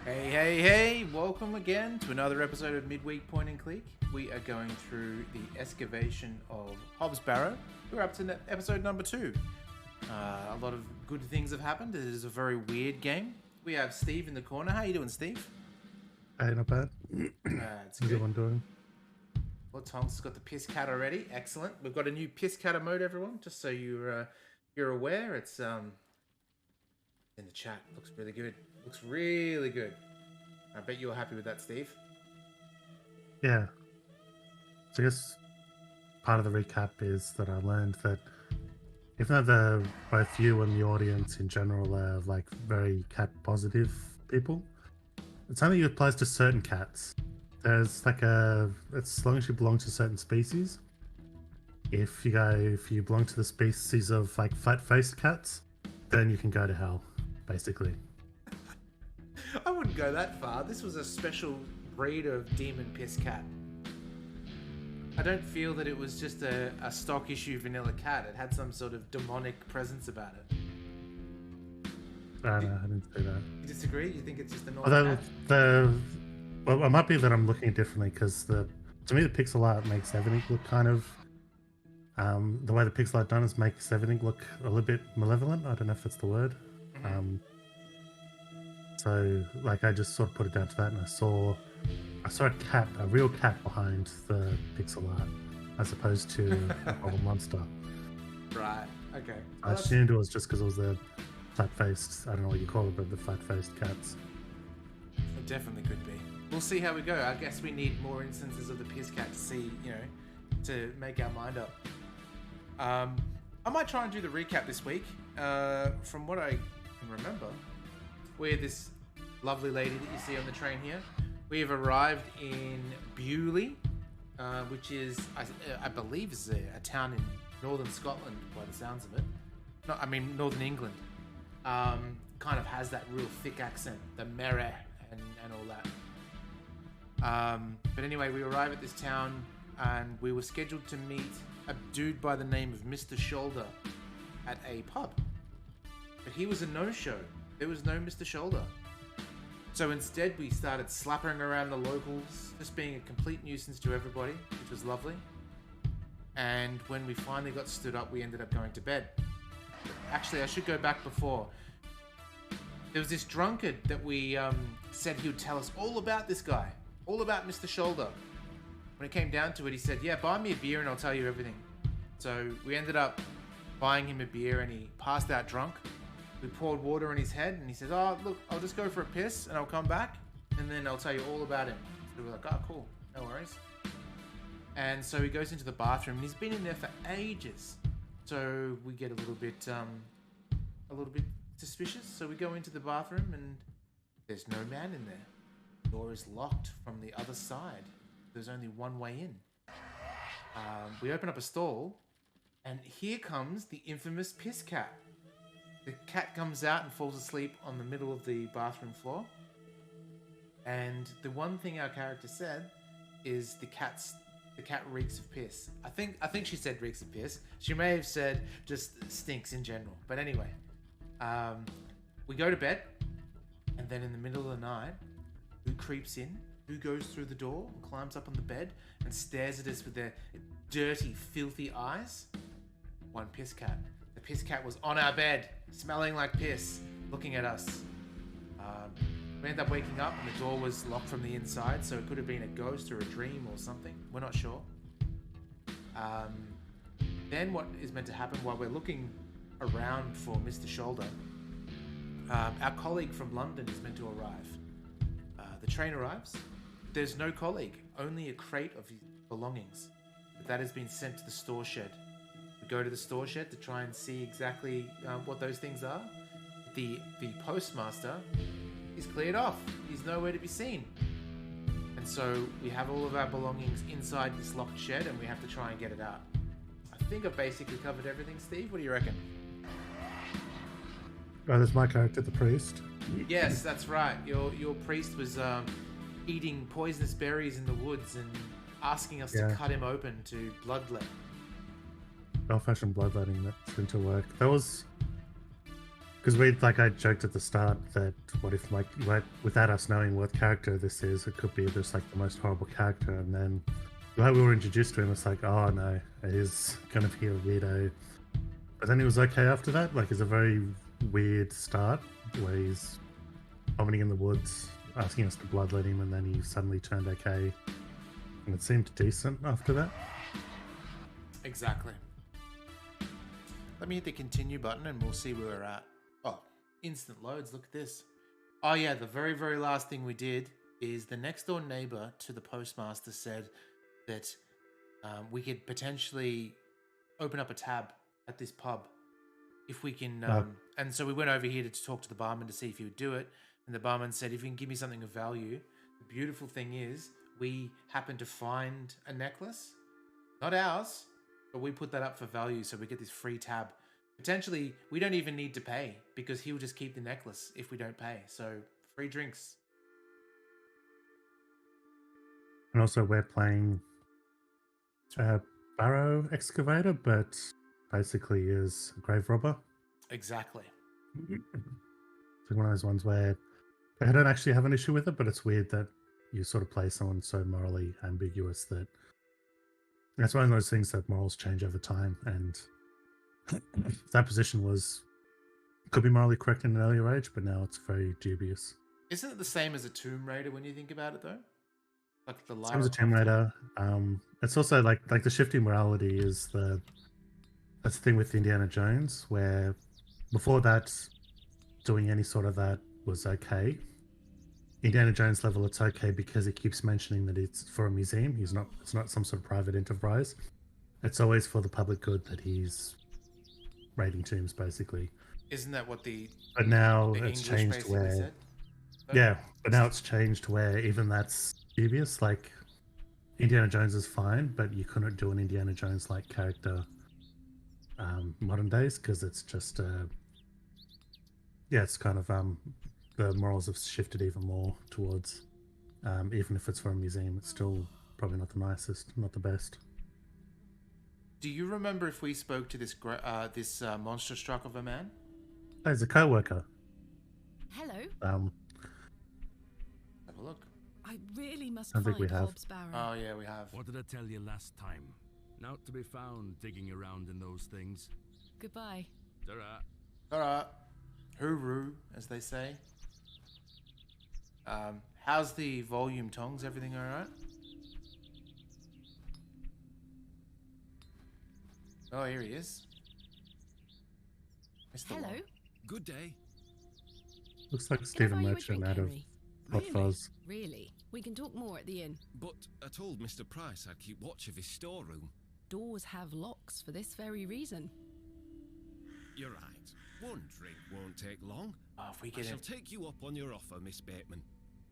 Hey, welcome again to another episode of Midweek Point and Click. We are going through the excavation of Hobbs Barrow. We're up to episode number 2. A lot of good things have happened. It is a very weird game. We have Steve in the corner. How you doing, Steve? Hey, not bad. It's How's good. everyone doing? Well, Tom's got the piss cat already. Excellent. We've got a new piss cat mode, everyone. Just so you're aware, it's in the chat. Looks really good. Looks really good. I bet you were happy with that, Steve. Yeah. So I guess part of the recap is that I learned that even though both you and the audience in general are like very cat positive people, it's only applies to certain cats. There's like as long as you belong to certain species. If you belong to the species of like flat-faced cats, then you can go to hell, basically. I wouldn't go that far. This was a special breed of demon piss cat. I don't feel that it was just a stock issue vanilla cat. It had some sort of demonic presence about it. I didn't say that. You disagree? You think it's just a normal cat? Well, it might be that I'm looking at it differently because to me the pixel art makes everything look kind of the way the pixel art done is makes everything look a little bit malevolent. I don't know if that's the word. Mm-hmm. So like I just sort of put it down to that, and I saw a real cat behind the pixel art, as opposed to a horrible monster. Right. Okay. I assumed it was just because it was the flat-faced. I don't know what you call it, but the flat-faced cats. It definitely could be. We'll see how we go. I guess we need more instances of the piss cat to see, to make our mind up. I might try and do the recap this week. From what I can remember, we're this lovely lady that you see on the train here. We have arrived in Bewley, which is, I believe, is a town in northern Scotland, by the sounds of it. Northern England. Kind of has that real thick accent, the Merre and all that. But anyway, we arrive at this town, and we were scheduled to meet a dude by the name of Mr. Shoulder at a pub. But he was a no-show. There was no Mr. Shoulder. So instead, we started slapping around the locals, just being a complete nuisance to everybody, which was lovely. And when we finally got stood up, we ended up going to bed. Actually, I should go back before. There was this drunkard that we said he would tell us all about this guy, all about Mr. Shoulder. When it came down to it, he said, yeah, buy me a beer and I'll tell you everything. So we ended up buying him a beer, and he passed out drunk. We poured water on his head, and he says, oh, look, I'll just go for a piss and I'll come back and then I'll tell you all about him. So we're like, oh, cool, no worries. And so he goes into the bathroom, and he's been in there for ages. So we get a little bit suspicious. So we go into the bathroom, and there's no man in there. The door is locked from the other side. There's only one way in. We open up a stall, and here comes the infamous piss cat. The cat comes out and falls asleep on the middle of the bathroom floor. And the one thing our character said is the cat reeks of piss. I think she said reeks of piss. She may have said just stinks in general. But anyway, we go to bed, and then in the middle of the night, who creeps in? Who goes through the door and climbs up on the bed and stares at us with their dirty, filthy eyes? One piss cat. The piss cat was on our bed, smelling like piss, looking at us. We ended up waking up, and the door was locked from the inside, so it could have been a ghost or a dream or something. We're not sure. Then what is meant to happen while we're looking around for Mr. Shoulder, our colleague from London is meant to arrive. The train arrives. There's no colleague, only a crate of his belongings. But that has been sent to the store shed. We go to the store shed to try and see exactly what those things are. The postmaster is cleared off. He's nowhere to be seen. And so we have all of our belongings inside this locked shed, and we have to try and get it out. I think I've basically covered everything, Steve. What do you reckon? Oh, there's my character, the priest. Yes, that's right. Your priest was eating poisonous berries in the woods and asking us to cut him open to bloodlet. Old-fashioned bloodletting, that seemed to work. That was Because I joked at the start that what if, without us knowing what character this is, it could be just like the most horrible character. And then, we were introduced to him, it's like, oh no, it is gonna be a weirdo. But then he was okay after that. Like, it's a very weird start where he's vomiting in the woods, asking us to bloodlet him, and then he suddenly turned okay. And it seemed decent after that. Exactly. Let me hit the continue button and we'll see where we're at. Oh, instant loads. Look at this. Oh yeah, the very, very last thing we did is the next door neighbor to the postmaster said that we could potentially open up a tab at this pub if we can. And so we went over here to talk to the barman to see if he would do it. And the barman said, if you can give me something of value. The beautiful thing is we happened to find a necklace, not ours, but we put that up for value, so we get this free tab. Potentially, we don't even need to pay because he'll just keep the necklace if we don't pay. So, free drinks. And also, we're playing Barrow Excavator, but basically is a grave robber. Exactly. It's like one of those ones where I don't actually have an issue with it, but it's weird that you sort of play someone so morally ambiguous that that's one of those things that morals change over time. And that position could be morally correct in an earlier age, but now it's very dubious. Isn't it the same as a Tomb Raider when you think about it, though? Like the Same as a Tomb Raider. It's also like the shifting morality is that's the thing with Indiana Jones, where before that, doing any sort of that was okay. Indiana Jones level, it's okay because he keeps mentioning that it's for a museum. It's not some sort of private enterprise. It's always for the public good that he's raiding tombs, basically. Isn't that what But now the it's English changed where said? yeah, but now it's changed where even that's dubious. Like Indiana Jones is fine, but you couldn't do an Indiana Jones like character modern days because it's just it's kind of the morals have shifted even more towards even if it's for a museum, it's still probably not the nicest, not the best. Do you remember if we spoke to this monstrous truck of a man? Oh, he's a co-worker. Hello. Have a look. I really must I think find we have. Hobbs Barrow. Oh yeah, we have. What did I tell you last time? Not to be found digging around in those things. Goodbye. Ta-ra. Alright. Hooroo, as they say. How's the volume, Tongs? Everything alright? Oh, here he is. Mr. Hello. Long. Good day. Looks like Can I Stephen buy you a Merchant drink, out of Henry? Hot Really? Fuzz. Really? We can talk more at the inn. But I told Mr. Price I'd keep watch of his storeroom. Doors have locks for this very reason. You're right. One drink won't take long. Oh, if we I get shall in. take you up on your offer, Miss Bateman.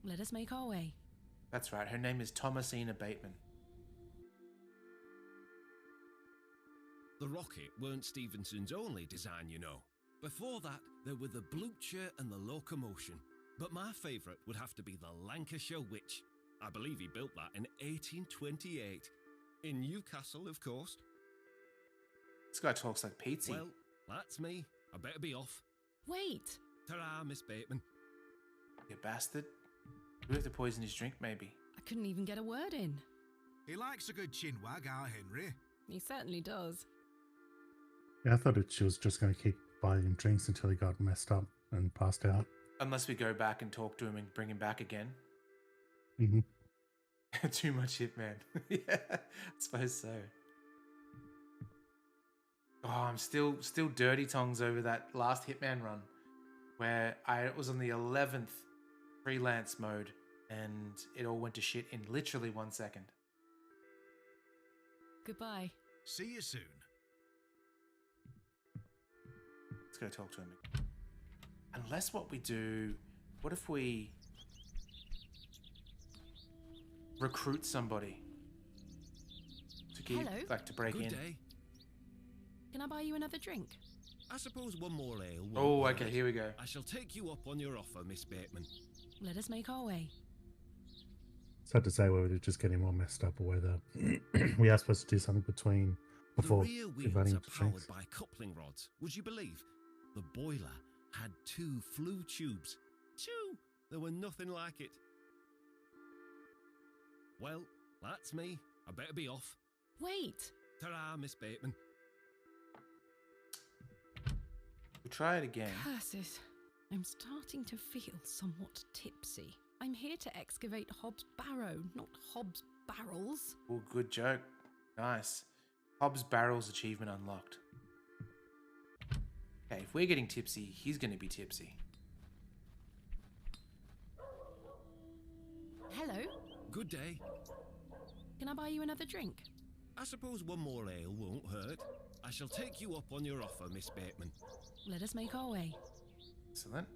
Let us make our way. That's right. Her name is Thomasina Bateman. The rocket weren't Stevenson's only design, you know. Before that, there were the Blucher and the Locomotion. But my favourite would have to be the Lancashire Witch. I believe he built that in 1828. In Newcastle, of course. This guy talks like Pizza. Well, that's me. I better be off. Wait. Ta-ra, Miss Bateman. You bastard. We have to poison his drink, maybe. I couldn't even get a word in. He likes a good chinwag, our Henry. He certainly does. Yeah, I thought she was just going to keep buying him drinks until he got messed up and passed out. Unless we go back and talk to him and bring him back again. Mm-hmm. Too much Hitman. Yeah, I suppose so. Oh, I'm still dirty tongues over that last Hitman run where I was on the 11th freelance mode and it all went to shit in literally 1 second. Goodbye. See you soon. Let's go talk to him. Unless what we do, what if we recruit somebody to keep, Hello. like to break Good in? day. Can I buy you another drink? I suppose one more ale won't Oh, hurt. okay, here we go. I shall take you up on your offer, Miss Bateman. Let us make our way. It's hard to say whether we're just getting more messed up or whether we are supposed to do something before the rear wheels inviting are him to powered drinks. by coupling rods, would you believe? The boiler had 2 flue tubes. Choo! There were nothing like it. Well, that's me. I better be off. Wait! Ta-ra, Miss Bateman. We'll try it again. Curses. I'm starting to feel somewhat tipsy. I'm here to excavate Hobbs' Barrow, not Hobbs' barrels. Oh, good joke. Nice. Hobbs Barrel's achievement unlocked. Okay, if we're getting tipsy, he's going to be tipsy. Hello? Good day. Can I buy you another drink? I suppose one more ale won't hurt. I shall take you up on your offer, Miss Bateman. Let us make our way. Excellent.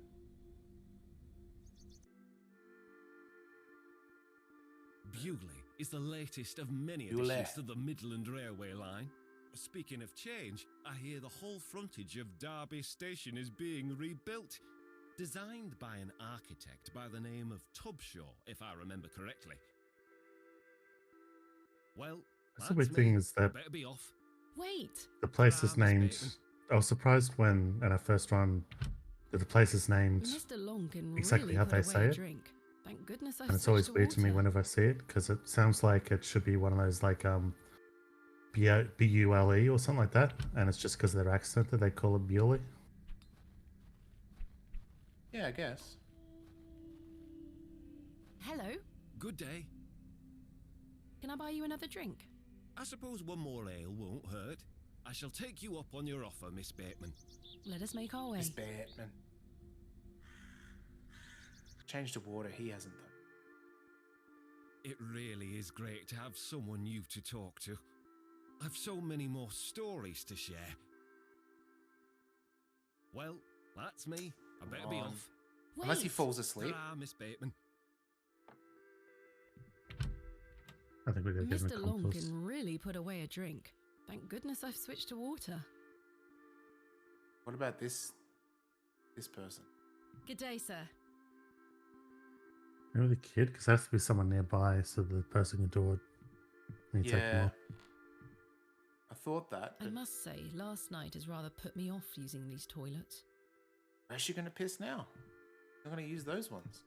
Bewley is the latest of many Bewley. additions to the Midland Railway line. Speaking of change, I hear the whole frontage of Derby Station is being rebuilt. Designed by an architect by the name of Tubshaw, if I remember correctly. Well, That's the weird thing is that better be off. Wait! the place is Ta-ra, Miss named. Bateman. I was surprised when at our first run that the place is named, Mr. Long can exactly really how put they away say a it. drink. Thank goodness I and it's always switched weird to me water. whenever I see it because it sounds like it should be one of those like Bule or something like that, and it's just because of their accent that they call it Bewley. Yeah, I guess. Hello? Good day. Can I buy you another drink? I suppose one more ale won't hurt. I shall take you up on your offer, Miss Bateman. Let us make our way. Miss Batman. Change to water, he hasn't though. It really is great to have someone new to talk to. I've so many more stories to share. Well, that's me. I better be Come on. off. Unless he Wait. falls asleep. Ta-ra, Miss Bateman. I think we're going to give him a Mr. Long compass. can really put away a drink. Thank goodness I've switched to water. What about this person? Good day, sir. Maybe the kid, because there has to be someone nearby so the person can do it. And you take them Yeah. off. I thought that, I but must say, last night has rather put me off using these toilets. where's she going to piss now? I'm going to use those ones.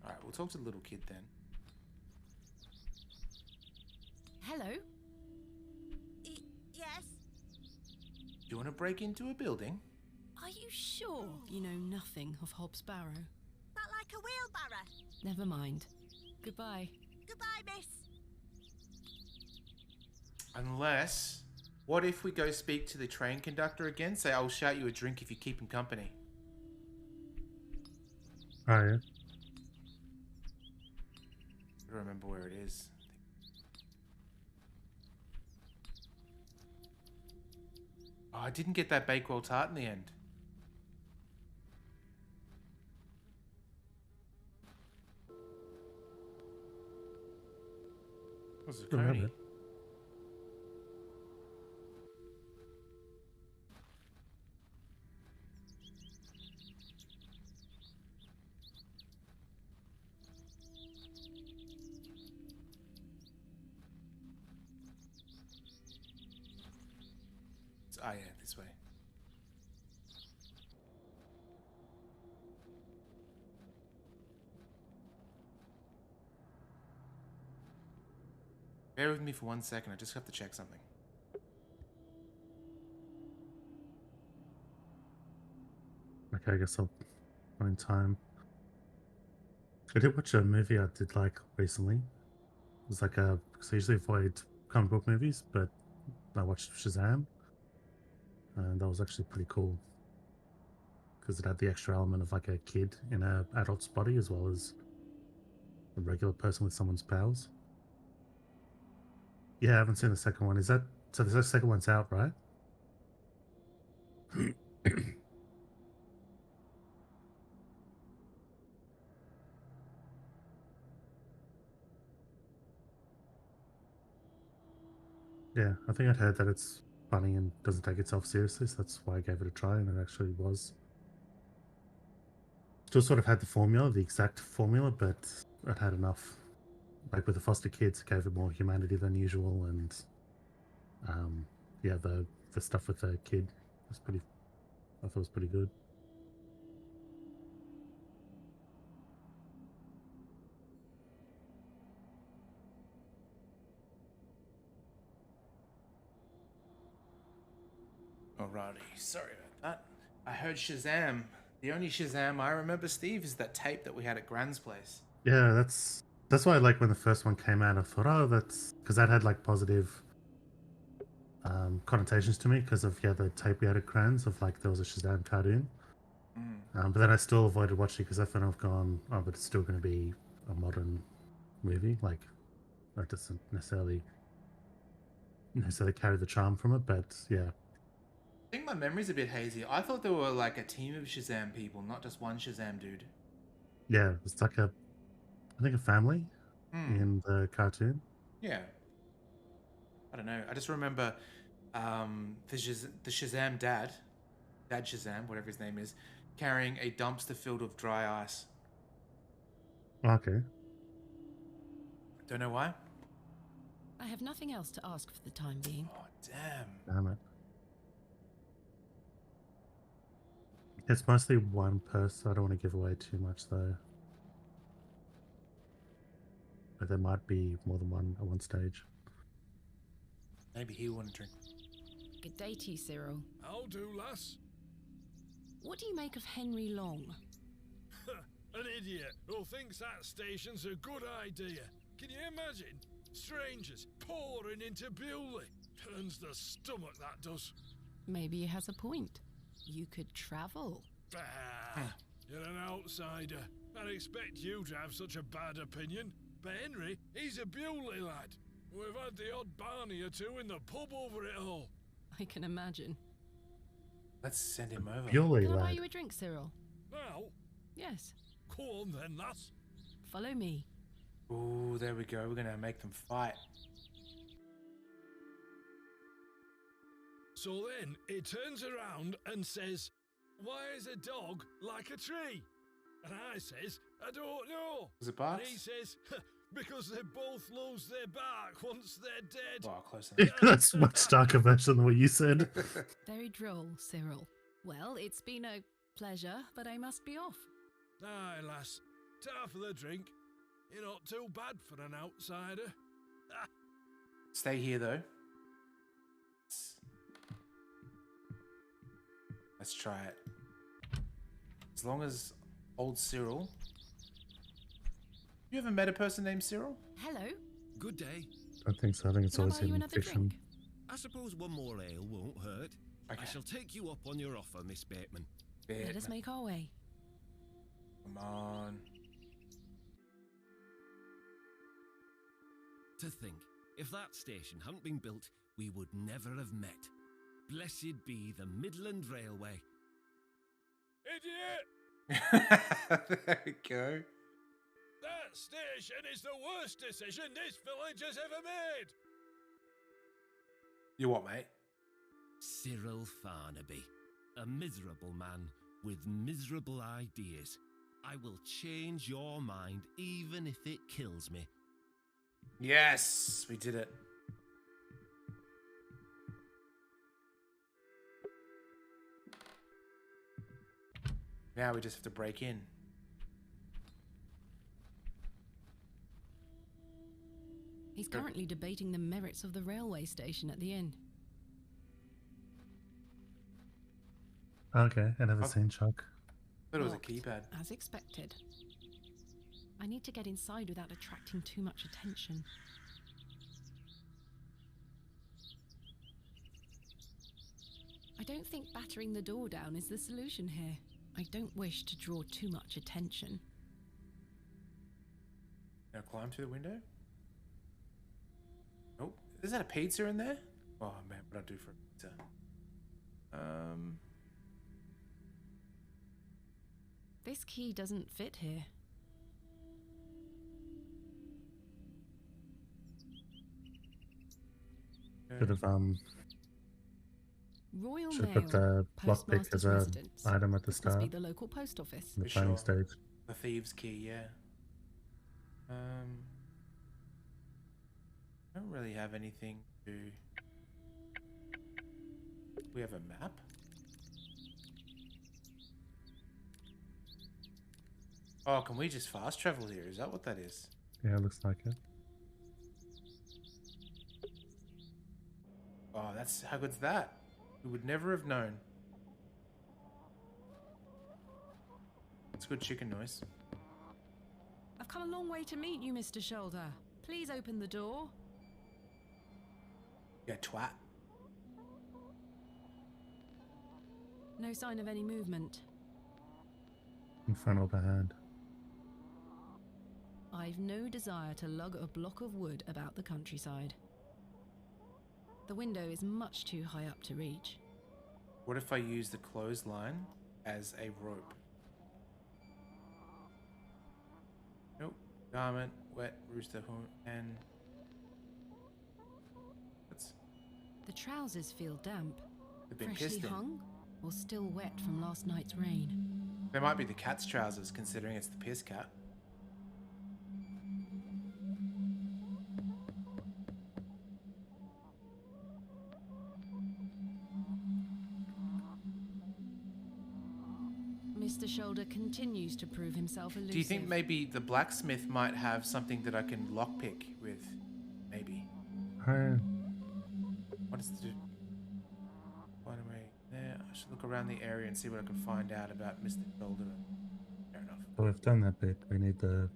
Alright, we'll talk to the little kid then. Hello? Yes? Do you want to break into a building? Are you sure you know nothing of Hobbs Barrow? That like a wheelbarrow? Never mind. Goodbye. Goodbye, miss. Unless, what if we go speak to the train conductor again? Say, I'll shout you a drink if you keep him company. Oh, yeah. I don't remember where it is. Oh, I didn't get that Bakewell tart in the end. Was it Remember Coney? it. Ah, yeah, this way. Bear with me for 1 second. I just have to check something. Okay, I guess I'll run in time. I did watch a movie I did like recently. It was like a, because I usually avoid comic book movies, but I watched Shazam. And that was actually pretty cool. Because it had the extra element of like a kid in an adult's body as well as a regular person with someone's powers. Yeah, I haven't seen the second one. Is that, so the second one's out, right? Yeah, I think I'd heard that it's funny and doesn't take itself seriously, so that's why I gave it a try, and it actually was. Still sort of had the formula, the exact formula, but it had enough. Like with the foster kids, it gave it more humanity than usual, and yeah, the the stuff with the kid was pretty. I thought it was pretty good. Alrighty, sorry about that. I heard Shazam. The only Shazam I remember, Steve, is that tape that we had at Gran's place. Yeah, that's why like when the first one came out, I thought, oh, that's because that had like positive connotations to me because of the tape we had at Crans of like there was a Shazam cartoon. But then I still avoided watching because I thought I've gone, oh, but it's still going to be a modern movie. Like that doesn't necessarily carry the charm from it. But yeah, I think my memory's a bit hazy. I thought there were like a team of Shazam people, not just one Shazam dude. yeah, it's like I think a family in the cartoon. Yeah. I don't know. I just remember the Shazam dad Shazam, whatever his name is, carrying a dumpster filled with dry ice. Okay. Don't know why. I have nothing else to ask for the time being. Oh, damn. Damn it. It's mostly one purse, so I don't want to give away too much though. But there might be more than one at one stage. Maybe he want to drink. Good day to you, Cyril. I'll do, lass. What do you make of Henry Long? An idiot who thinks that station's a good idea. Can you imagine? Strangers pouring into Bewley. Turns the stomach, that does. Maybe he has a point. You could travel. Bah, you're an outsider. I'd expect you to have such a bad opinion. But Henry, he's a Bewley lad. We've had the odd Barney or two in the pub over it all. I can imagine. Let's send him over. Bewley Can I buy lad. you a drink, Cyril? Now, Yes. go on then, lass. Follow me. Ooh, there we go. We're gonna make them fight. So then, he turns around and says, "Why is a dog like a tree?" And I says, "I don't know." Was it And Bart? he says, "Because they both lose their bark once they're dead." Oh, close enough. That's a much darker version than what you said. Very droll, Cyril. Well, it's been a pleasure, but I must be off. Aye, lass. Ta for the drink. You're not too bad for an outsider. Stay here though. Let's try it. As long as old Cyril. You ever met a person named Cyril? Hello. Good day. I think so. I think it's Can I always buy you in another fiction. drink? I suppose one more ale won't hurt. Okay. I shall take you up on your offer, Miss Bateman. Let us make our way. Come on. To think, if that station hadn't been built, we would never have met. Blessed be the Midland Railway. Idiot! There we go. That station is the worst decision this village has ever made. You what, mate? Cyril Farnaby, a miserable man with miserable ideas. I will change your mind even if it kills me. Yes, we did it. Now we just have to break in. He's currently debating the merits of the railway station at the inn. Okay, I never seen Chuck. Thought it was a Locked, keypad. as expected. I need to get inside without attracting too much attention. I don't think battering the door down is the solution here. I don't wish to draw too much attention. Now climb through the window. Oh, is that a pizza in there? Oh man, what do I do for a pizza? This key doesn't fit here. Should have Royal should Mail, put the lockpick postmaster's as a residence. item at the This must be start, the local post office. in the For planning sure. stage. The thieves' key, yeah. I don't really have anything to. We have a map? Oh, can we just fast travel here? Is that what that is? Yeah, looks like it. Oh, that's how good's that? We would never have known. It's good chicken noise. I've come a long way to meet you, Mr. Shoulder. Please open the door. Yeah, twat. No sign of any movement. In front or behind. I've no desire to lug a block of wood about the countryside. The window is much too high up to reach. What if I use the clothesline as a rope? Nope. Garment, wet, rooster, and... That's... The trousers feel damp. They've been Freshly pissed in. hung or still wet from last night's rain. They might be the cat's trousers, considering it's the piss cat. Mr. Shoulder continues to prove himself elusive. Do you think maybe the blacksmith might have something that I can lockpick with? Maybe. What is the... By the way, there. I should look around the area and see what I can find out about Mr. Shoulder. Fair enough. Well, we've done that bit. We need the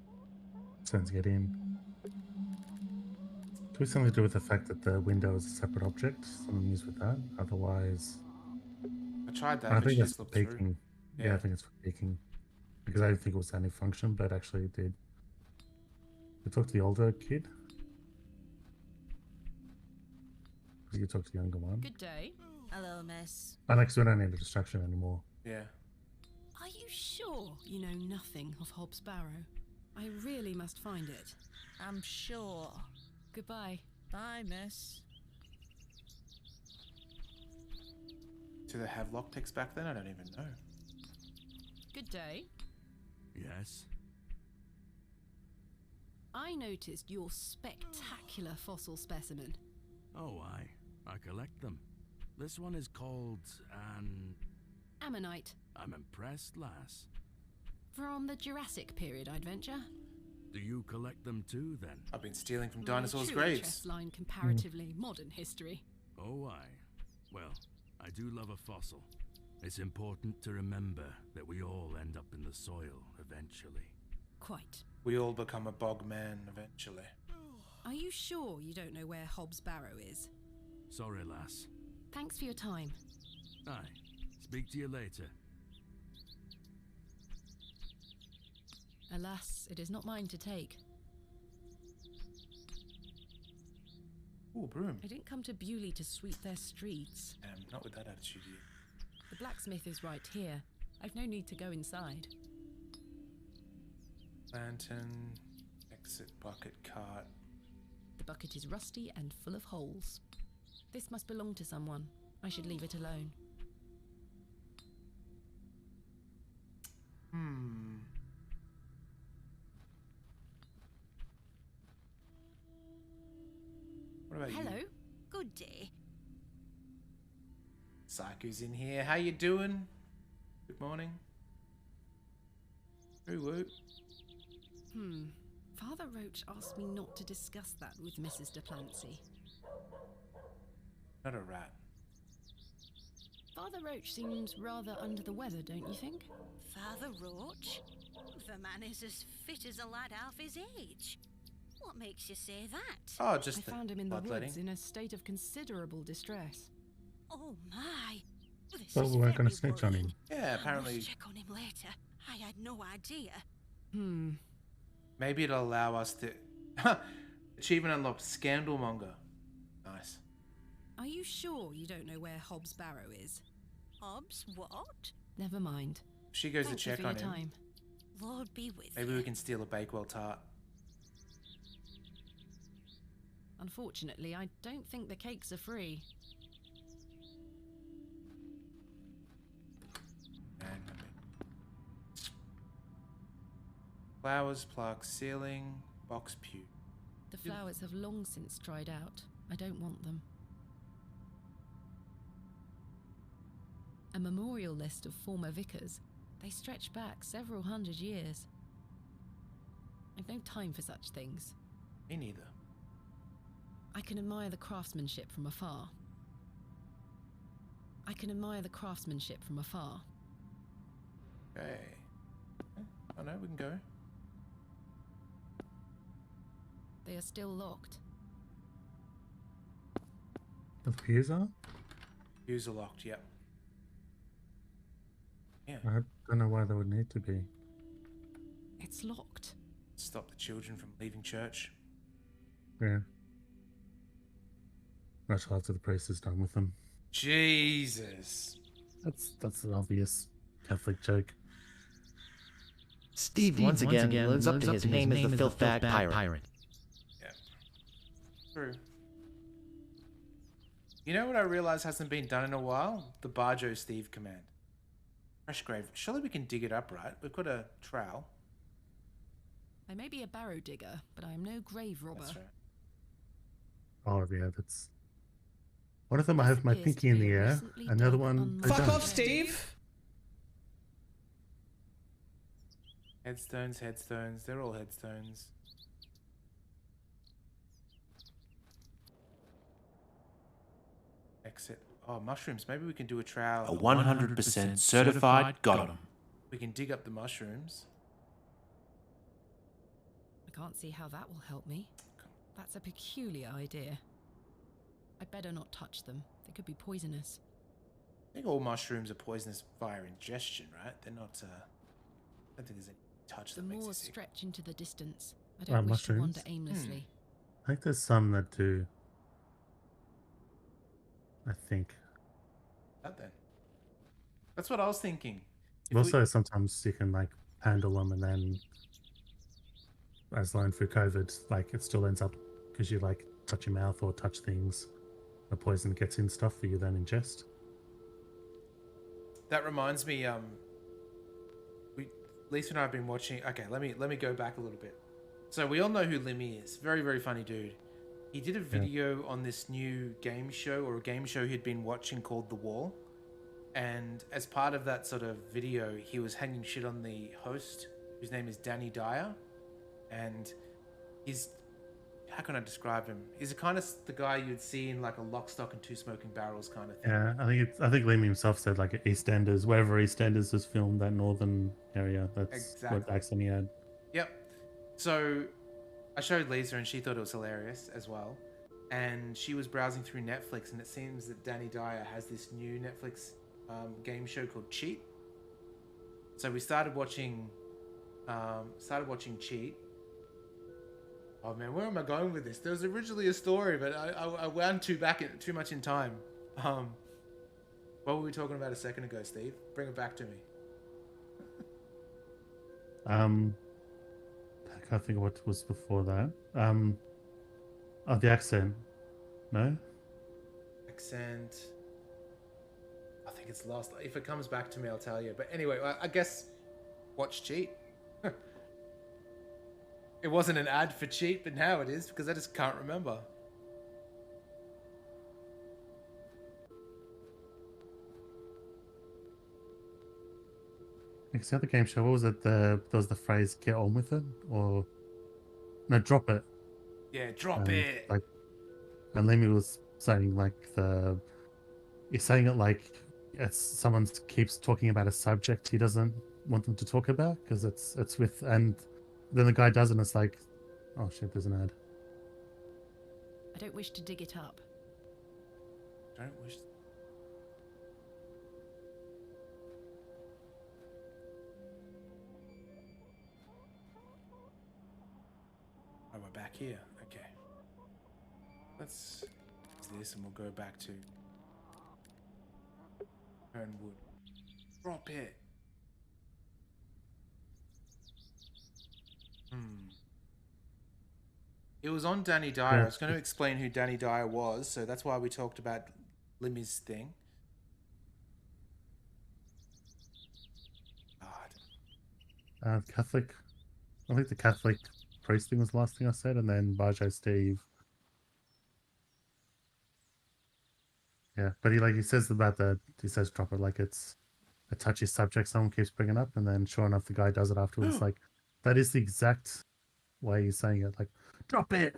stones to get in. Do we something to do with the fact that the window is a separate object? Something used with that? Otherwise... I tried that, I but think she that's just for looked through. peeking. Yeah, I think it's for peeking. Because I didn't think it was any function, but actually it did. We talked to the older kid. You talk to the younger one. Good day. Hello, miss. I like, so we don't need a distraction anymore. Yeah. Are you sure you know nothing of Hobbs Barrow? I really must find it. I'm sure. Goodbye. Bye, miss. Do they have lockpicks back then? I don't even know. Good day. Yes? I noticed your spectacular fossil specimen. Oh, I collect them. This one is called an... Ammonite. I'm impressed, lass. From the Jurassic period, I'd venture. Do you collect them too, then? I've been stealing from My dinosaurs' true graves. interest lie in comparatively modern history. Oh, well, I do love a fossil. It's important to remember that we all end up in the soil eventually. Quite. We all become a bog man eventually. Are you sure you don't know where Hobbs Barrow is? Sorry, lass. Thanks for your time. Aye. Speak to you later. Alas, it is not mine to take. Ooh, broom. I didn't come to Bewley to sweep their streets. Not with that attitude here. The blacksmith is right here. I've no need to go inside. Lantern, exit bucket cart. The bucket is rusty and full of holes. This must belong to someone. I should leave it alone. What about Hello. you? Good day. Psycho's in here. How you doing? Good morning. Woo. Father Roach asked me not to discuss that with Mrs. Duplancy. Not a rat. Father Roach seems rather under the weather, don't you think? Father Roach? The man is as fit as a lad half his age. What makes you say that? Oh, just I the found him in the bloodletting. woods in a state of considerable distress. Oh my. This Well, is we weren't going very to snitch on him. worrying. Yeah, I apparently. must check on him later. I had no idea. Maybe it'll allow us to... Achievement unlocked. Scandalmonger. Nice. Are you sure you don't know where Hobbs Barrow is? Hobbs, what? Never mind. She goes Thank to check you for on your him. time. Lord be with Maybe you. we can steal a Bakewell tart. Unfortunately, I don't think the cakes are free. Flowers, plaque, ceiling, box pew. The flowers have long since dried out. I don't want them. A memorial list of former vicars. They stretch back several hundred years. I've no time for such things. Me neither. I can admire the craftsmanship from afar. Okay. Oh no, we can go. They are still locked. The pews are? Views are locked, yep. Yeah. I don't know why they would need to be. It's locked. Stop the children from leaving church. Yeah. Much after the priest is done with them. Jesus. That's an obvious Catholic joke. Steve once again lives up to his name as the filth-bag pirate. Yeah. True. You know what I realize hasn't been done in a while? The Barrow Steve command. Fresh grave. Surely we can dig it up, right? We've got a trowel. I may be a barrow digger, but I am no grave robber. That's right. Oh yeah, that's... One of them I have my Appears to pinky in be the a air, recently and the other dug one I unmarked don't. Fuck off, Steve! Headstones, headstones. They're all headstones. Exit. Oh, mushrooms. Maybe we can do a trowel. A 100% certified got 'em. We can dig up the mushrooms. I can't see how that will help me. That's a peculiar idea. I'd better not touch them. They could be poisonous. I think all mushrooms are poisonous via ingestion, right? They're not, I don't think there's any touch The that makes moors it sick. stretch into the distance. I don't wish to mushrooms? wander aimlessly. I think there's some that do. I think. That then. That's what I was thinking. If Also, sometimes you can like handle them, and then, as learned through COVID, like it still ends up because you like touch your mouth or touch things, the poison gets in stuff that you then ingest. That reminds me, Lisa and I have been watching. Okay, let me go back a little bit. So we all know who Limmy is. Very, very funny dude. He did a video on this new game show, or a game show he'd been watching called The Wall. And as part of that sort of video, he was hanging shit on the host, whose name is Danny Dyer. And he's, how can I describe him? He's a kind of the guy you'd see in like a Lock, Stock and Two Smoking Barrels kind of thing. Yeah, I think Liam himself said like EastEnders, wherever EastEnders was filmed, that northern area. That's Exactly. what accent he had. Yep. So I showed Lisa and she thought it was hilarious as well. And she was browsing through Netflix, and it seems that Danny Dyer has this new Netflix game show called Cheat. So we started watching Cheat. Oh man, where am I going with this? There was originally a story, but I wound too much in time. What were we talking about a second ago, Steve? Bring it back to me. I can't think of what was before that. Oh, the accent. No? Accent. I think it's lost. If it comes back to me, I'll tell you. But anyway, I guess watch Cheat. It wasn't an ad for Cheat, but now it is because I just can't remember. Next, the other game show, what was it? There was the phrase "get on with it," or no, drop it. Yeah, drop it. Like, and Lemmy was saying like he's saying it like it's someone keeps talking about a subject he doesn't want them to talk about because it's with, and then the guy does it and it's like, oh shit, there's an ad. I don't wish to dig it up. Don't wish. Oh, we're back here. Okay. Let's use this and we'll go back to Fernwood. Drop it. It was on Danny Dyer. I was going to explain who Danny Dyer was, so that's why we talked about Limmy's thing. Catholic. I think the Catholic priest thing was the last thing I said, and then Barrow Steve. Yeah, but he says about he says drop it like it's a touchy subject someone keeps bringing up, and then sure enough the guy does it afterwards. Like that is the exact way he's saying it. Like, drop it.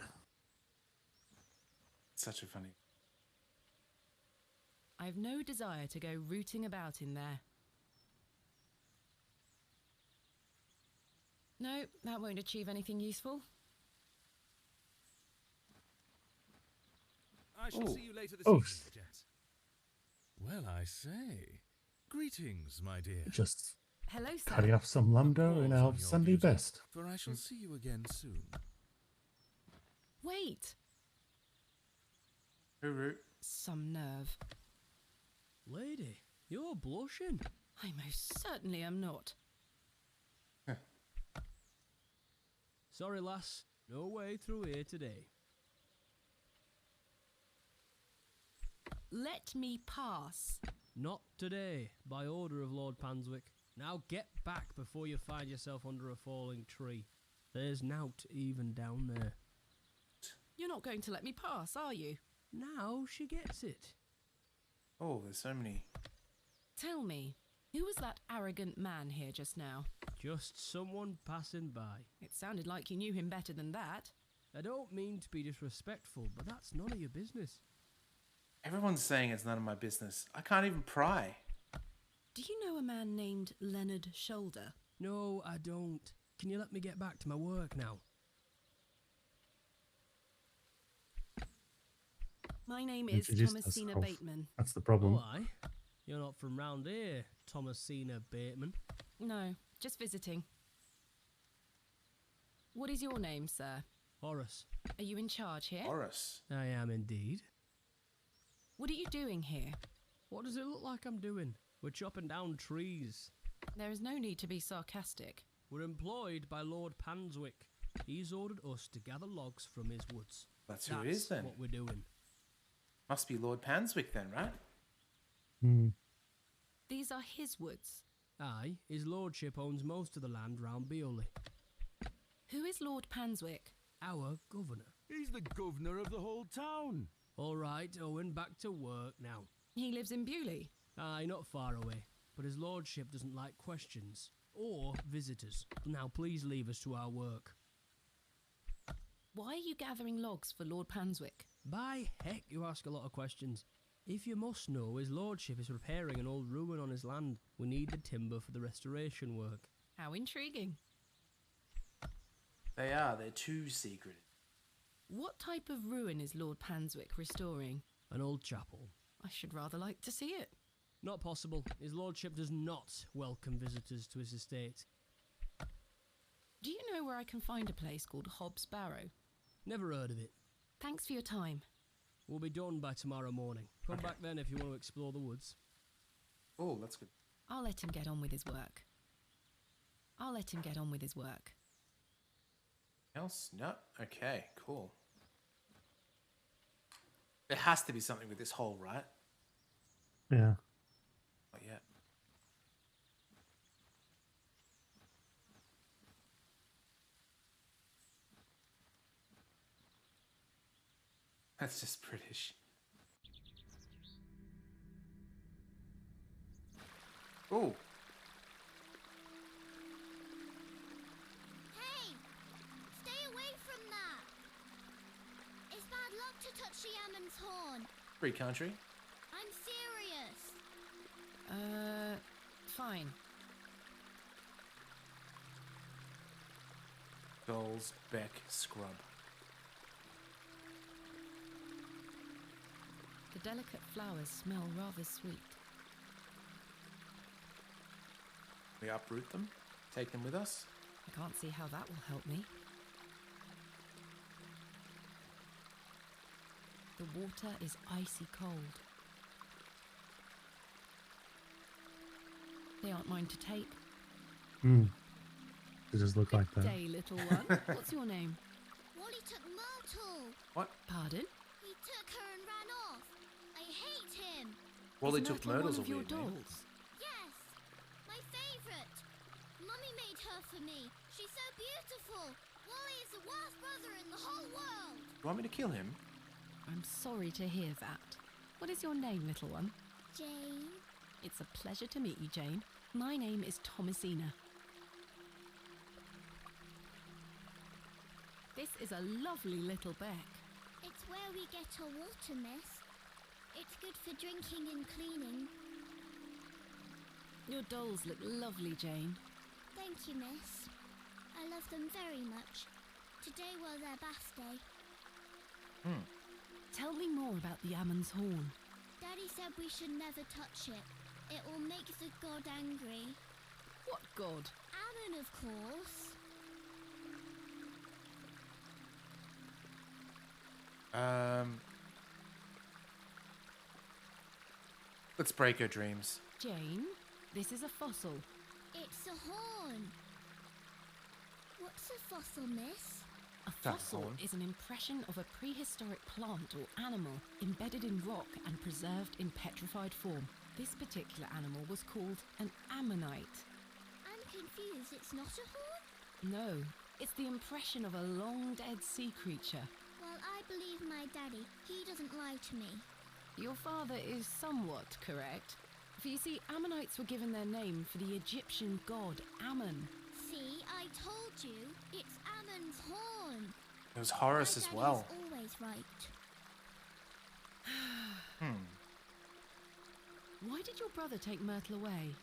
Such a funny. I've no desire to go rooting about in there. No, that won't achieve anything useful. I shall see you later this Oh. evening, Jess. Well, I say. Greetings, my dear. Just Hello, sir. cutting up some lumber in Applause our on your Sunday duty, best. For I shall see you again soon. Wait. Hooroo. Some nerve. Lady, you're blushing. I most certainly am not. Sorry, lass. No way through here today. Let me pass. Not today, by order of Lord Panswick. Now get back before you find yourself under a falling tree. There's nought even down there. You're not going to let me pass, are you? Now she gets it. Oh, there's so many. Tell me, who was that arrogant man here just now? Just someone passing by. It sounded like you knew him better than that. I don't mean to be disrespectful, but that's none of your business. Everyone's saying it's none of my business. I can't even pry. Do you know a man named Leonard Shoulder? No, I don't. Can you let me get back to my work now? My name is Introduce Thomasina herself. Bateman. That's the problem. Oh, aye? You're not from round here, Thomasina Bateman. No, just visiting. What is your name, sir? Horace. Are you in charge here? Horace. I am indeed. What are you doing here? What does it look like I'm doing? We're chopping down trees. There is no need to be sarcastic. We're employed by Lord Panswick. He's ordered us to gather logs from his woods. That's who it is then. What we're doing. Must be Lord Panswick then, right? Hmm. These are his woods. Aye, his lordship owns most of the land round Beoley. Who is Lord Panswick? Our governor. He's the governor of the whole town. All right, Owen, back to work now. He lives in Bewley. Aye, not far away. But his lordship doesn't like questions. Or visitors. Now please leave us to our work. Why are you gathering logs for Lord Panswick? By heck, you ask a lot of questions. If you must know, his lordship is repairing an old ruin on his land. We need the timber for the restoration work. How intriguing. They are. They're too secretive. What type of ruin is Lord Panswick restoring? An old chapel. I should rather like to see it. Not possible. His lordship does not welcome visitors to his estate. Do you know where I can find a place called Hobbs Barrow? Never heard of it. Thanks for your time. We'll be done by tomorrow morning. Come back then if you want to explore the woods. Oh, that's good. I'll let him get on with his work. Else? No? Okay, cool. There has to be something with this hole, right? Yeah. Not yet. That's just British. Oh, Hey! Stay away from that! It's bad luck to touch the Ammon's horn. free country. I'm serious. Fine. Doll's Beck Scrub. The delicate flowers smell rather sweet. We uproot them, take them with us. I can't see how that will help me. The water is icy cold. They aren't mine to take. Hmm. They just look like Good that. day, little one. What's your name? Wally took Myrtle. What? Pardon? He took her and ran off. I hate him. Wally Is took Myrtle Myrtle's one of your weird name. dolls? Yes, my favourite. Mummy made her for me. She's so beautiful. Wally is the worst brother in the whole world. You want me to kill him? I'm sorry to hear that. What is your name, little one? Jane. It's a pleasure to meet you, Jane. My name is Thomasina. This is a lovely little beck. It's where we get our water, miss. It's good for drinking and cleaning. Your dolls look lovely, Jane. Thank you, miss. I love them very much. Today was their bath day. Tell me more about the Ammon's Horn. Daddy said we should never touch it. It will make the god angry. What god? Ammon, of course. Let's break her dreams. Jane, this is a fossil. It's a horn. What's a fossil, miss? A fossil is an impression of a prehistoric plant or animal embedded in rock and preserved in petrified form. This particular animal was called an ammonite. I'm confused. It's not a horn? No, it's the impression of a long-dead sea creature. Well, I believe my daddy. He doesn't lie to me. Your father is somewhat correct. For you see, Ammonites were given their name for the Egyptian god Ammon. See, I told you. It's Ammon's horn. It was Horus as well. My daddy's always right. Why did your brother take Myrtle away?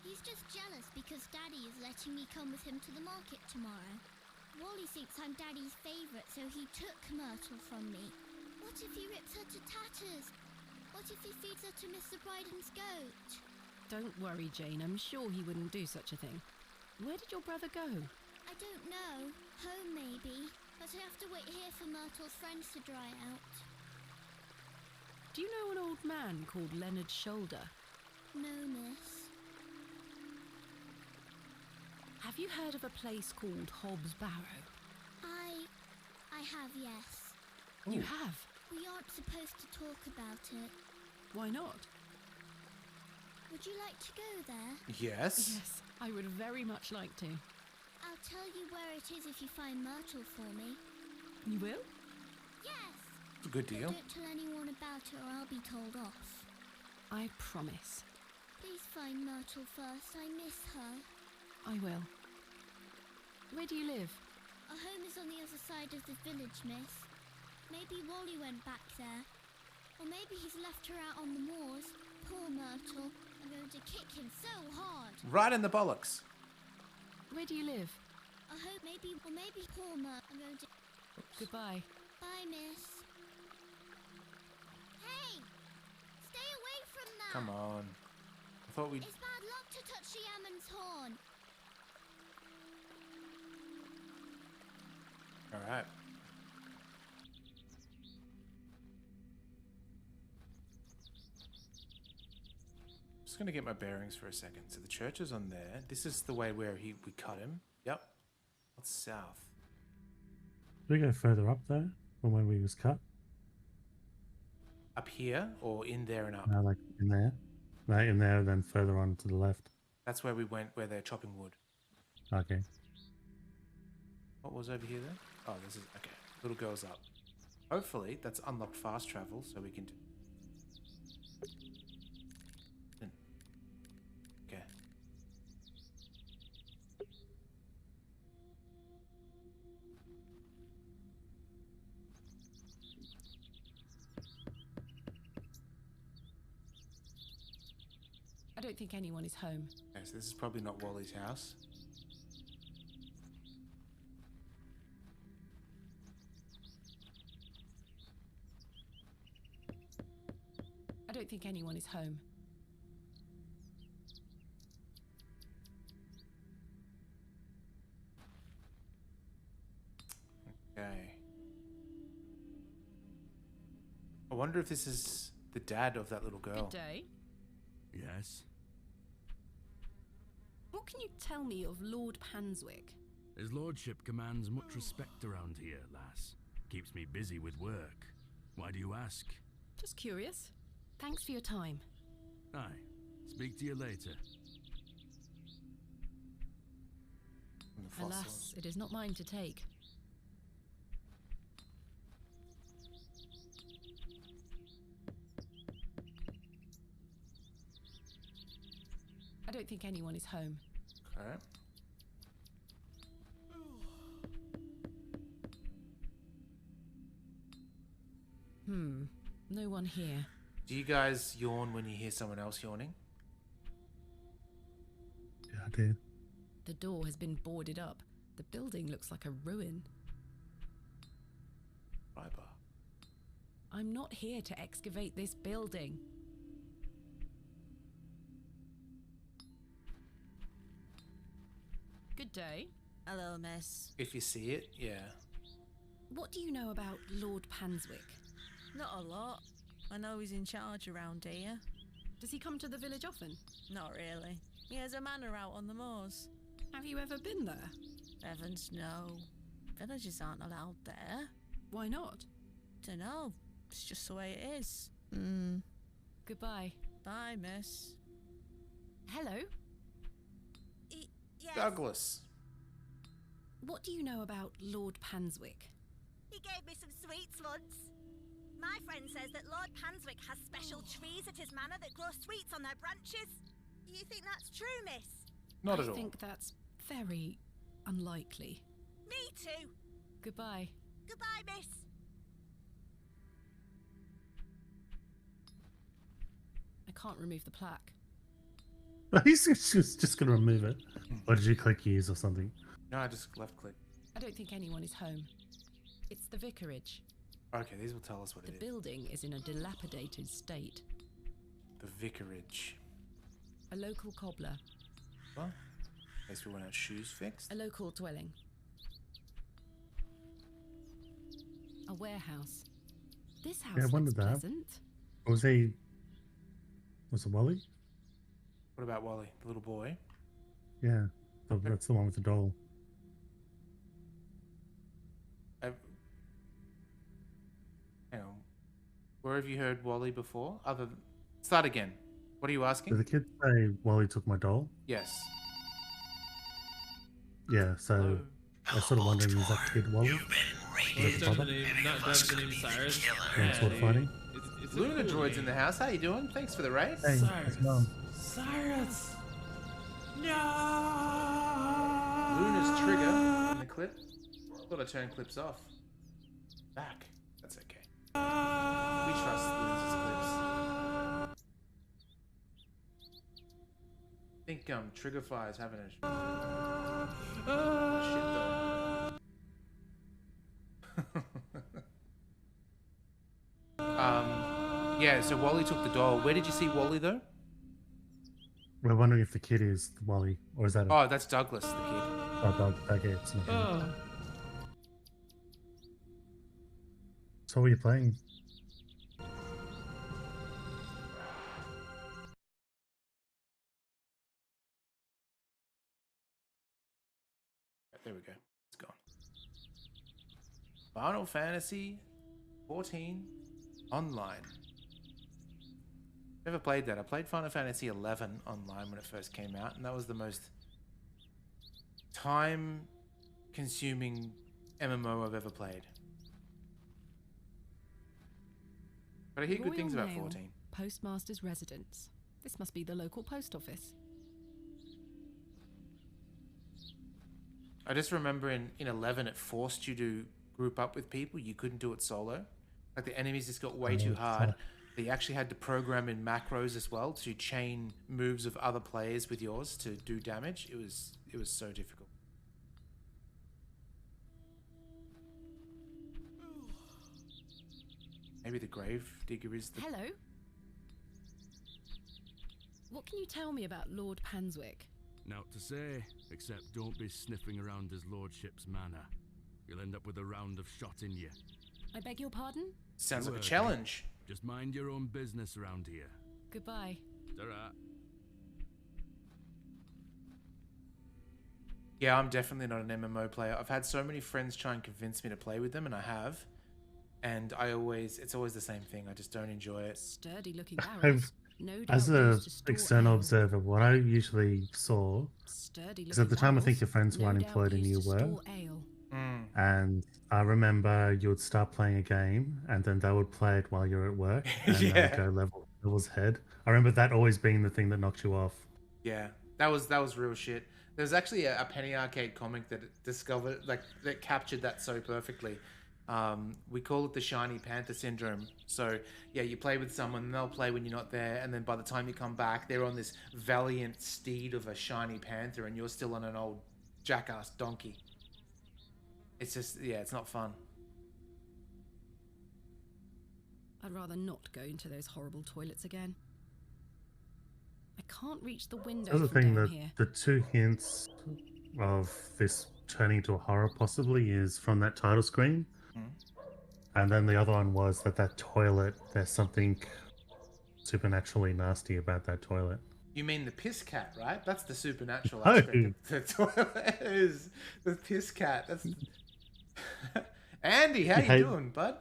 He's just jealous because Daddy is letting me come with him to the market tomorrow. Wally thinks I'm Daddy's favourite, so he took Myrtle from me. What if he rips her to tatters? What if he feeds her to Mr. Bryden's goat? Don't worry, Jane. I'm sure he wouldn't do such a thing. Where did your brother go? I don't know. Home, maybe. But I have to wait here for Myrtle's friends to dry out. Do you know an old man called Leonard Shoulder? No, miss. Have you heard of a place called Hobbs Barrow? I have, yes. You have? We aren't supposed to talk about it. Why not? Would you like to go there? Yes. Yes, I would very much like to. I'll tell you where it is if you find Myrtle for me. You will? Yes! It's a good deal. But don't tell anyone about it or I'll be told off. I promise. Please find Myrtle first. I miss her. I will. Where do you live? Our home is on the other side of the village, miss. Maybe Wally went back there. Or maybe he's left her out on the moors. Poor Myrtle. I'm going to kick him so hard. Right in the bollocks. Where do you live? I hope maybe poor Myrtle. I'm going to... Goodbye. Bye, miss. Hey! Stay away from that! Come on. I thought we'd... It's bad luck to touch the Ammon's horn. Alright. Just going to get my bearings for a second. So the church is on there. This is the way where we cut him. Yep. What's south? Did we go further up though, from where we was cut? Up here or in there and up? No, like in there. No, in there, then further on to the left. That's where we went, where they're chopping wood. Okay. What was over here then? Oh, this is... Okay. Little girl's up. Hopefully, that's unlocked fast travel, so we can do... Okay. I don't think anyone is home. Okay, so this is probably not Wally's house. I don't think anyone is home. Okay. I wonder if this is the dad of that little girl. Good day. Yes? What can you tell me of Lord Panswick? His lordship commands much respect around here, lass. Keeps me busy with work. Why do you ask? Just curious. Thanks for your time. Aye. Speak to you later. And the fossils. Alas, it is not mine to take. don't think anyone is home. Okay. No one here. Do you guys yawn when you hear someone else yawning? Yeah, I did. The door has been boarded up. The building looks like a ruin. Riber. I'm not here to excavate this building. Good day. Hello, miss. If you see it, yeah. What do you know about Lord Panswick? Not a lot. I know he's in charge around here. Does he come to the village often? Not really. He has a manor out on the moors. Have you ever been there? Heavens, no. Villagers aren't allowed there. Why not? Dunno. It's just the way it is. Goodbye. Bye, miss. Hello? Yes. Douglas. What do you know about Lord Panswick? He gave me some sweets once. My friend says that Lord Panswick has special trees at his manor that grow sweets on their branches. You think that's true, miss? Not at all. I think that's very unlikely. Me too. Goodbye. Goodbye, miss. I can't remove the plaque. He's just going to remove it. Or did you click use or something? No, I just left click. I don't think anyone is home. It's the vicarage. Okay, these will tell us what The it is. building is in a dilapidated state. The vicarage. A local cobbler. Well, I guess we want our shoes fixed. A local dwelling. A warehouse. This house Yeah, I looks wondered that. pleasant. Was it Wally? What about Wally, the little boy? Yeah, that's the one with the doll. Hang on. Where have you heard Wally before? Start again. What are you asking? Did the kid say Wally took my doll? Yes. Yeah, so I was sort of wondering, is that kid Wally? Is that the father? Yeah, sword fighting. Luna Droid's in the house. How you doing? Thanks for the raid. Hey, how's it going? Cyrus! No! Luna's trigger in the clip. Thought I turned clips off. Back. That's okay. We trust Luna's clips. I think Triggerfire is having a shit though. Yeah, so Wally took the doll. Where did you see Wally though? We're wondering if the kid is Wally, or is that? Oh, that's Douglas, the kid. Oh, okay, it's not him. So what are you playing? There we go. It's gone. Final Fantasy 14 Online. Never played that. I played Final Fantasy 11 online when it first came out, and that was the most time-consuming MMO I've ever played. But I hear good things about Royal Mail, 14. Postmaster's residence. This must be the local post office. I just remember in 11 it forced you to group up with people. You couldn't do it solo. Like the enemies just got way too hard. You actually had to program in macros as well to chain moves of other players with yours to do damage. It was so difficult. Maybe the grave digger is the... Hello? What can you tell me about Lord Panswick? Naught to say, except don't be sniffing around his lordship's manor. You'll end up with a round of shot in you. I beg your pardon? Sounds like a challenge. Just mind your own business around here. Goodbye. Ta-ra. Yeah, I'm definitely not an MMO player. I've had so many friends try and convince me to play with them, and I have. And it's always the same thing. I just don't enjoy it. Sturdy looking barrels. No doubt As a external observer, what I usually saw is at the time I think your friends were unemployed and you were. And I remember you would start playing a game and then they would play it while you're at work and they would go levels ahead. I remember that always being the thing that knocked you off. Yeah. That was real shit. There's actually a Penny Arcade comic that discovered, like, that captured that so perfectly. We call it the Shiny Panther Syndrome. So, yeah, you play with someone, and they'll play when you're not there, and then by the time you come back, they're on this valiant steed of a Shiny Panther, and you're still on an old jackass donkey. It's just, yeah, it's not fun. I'd rather not go into those horrible toilets again. I can't reach the window That's the from thing, down that here. the two hints of this turning into a horror possibly is from that title screen. And then the other one was that toilet, there's something supernaturally nasty about that toilet. You mean the piss cat, right? That's the supernatural No. aspect of the toilet. Is the piss cat. That's Andy, how you doing, bud?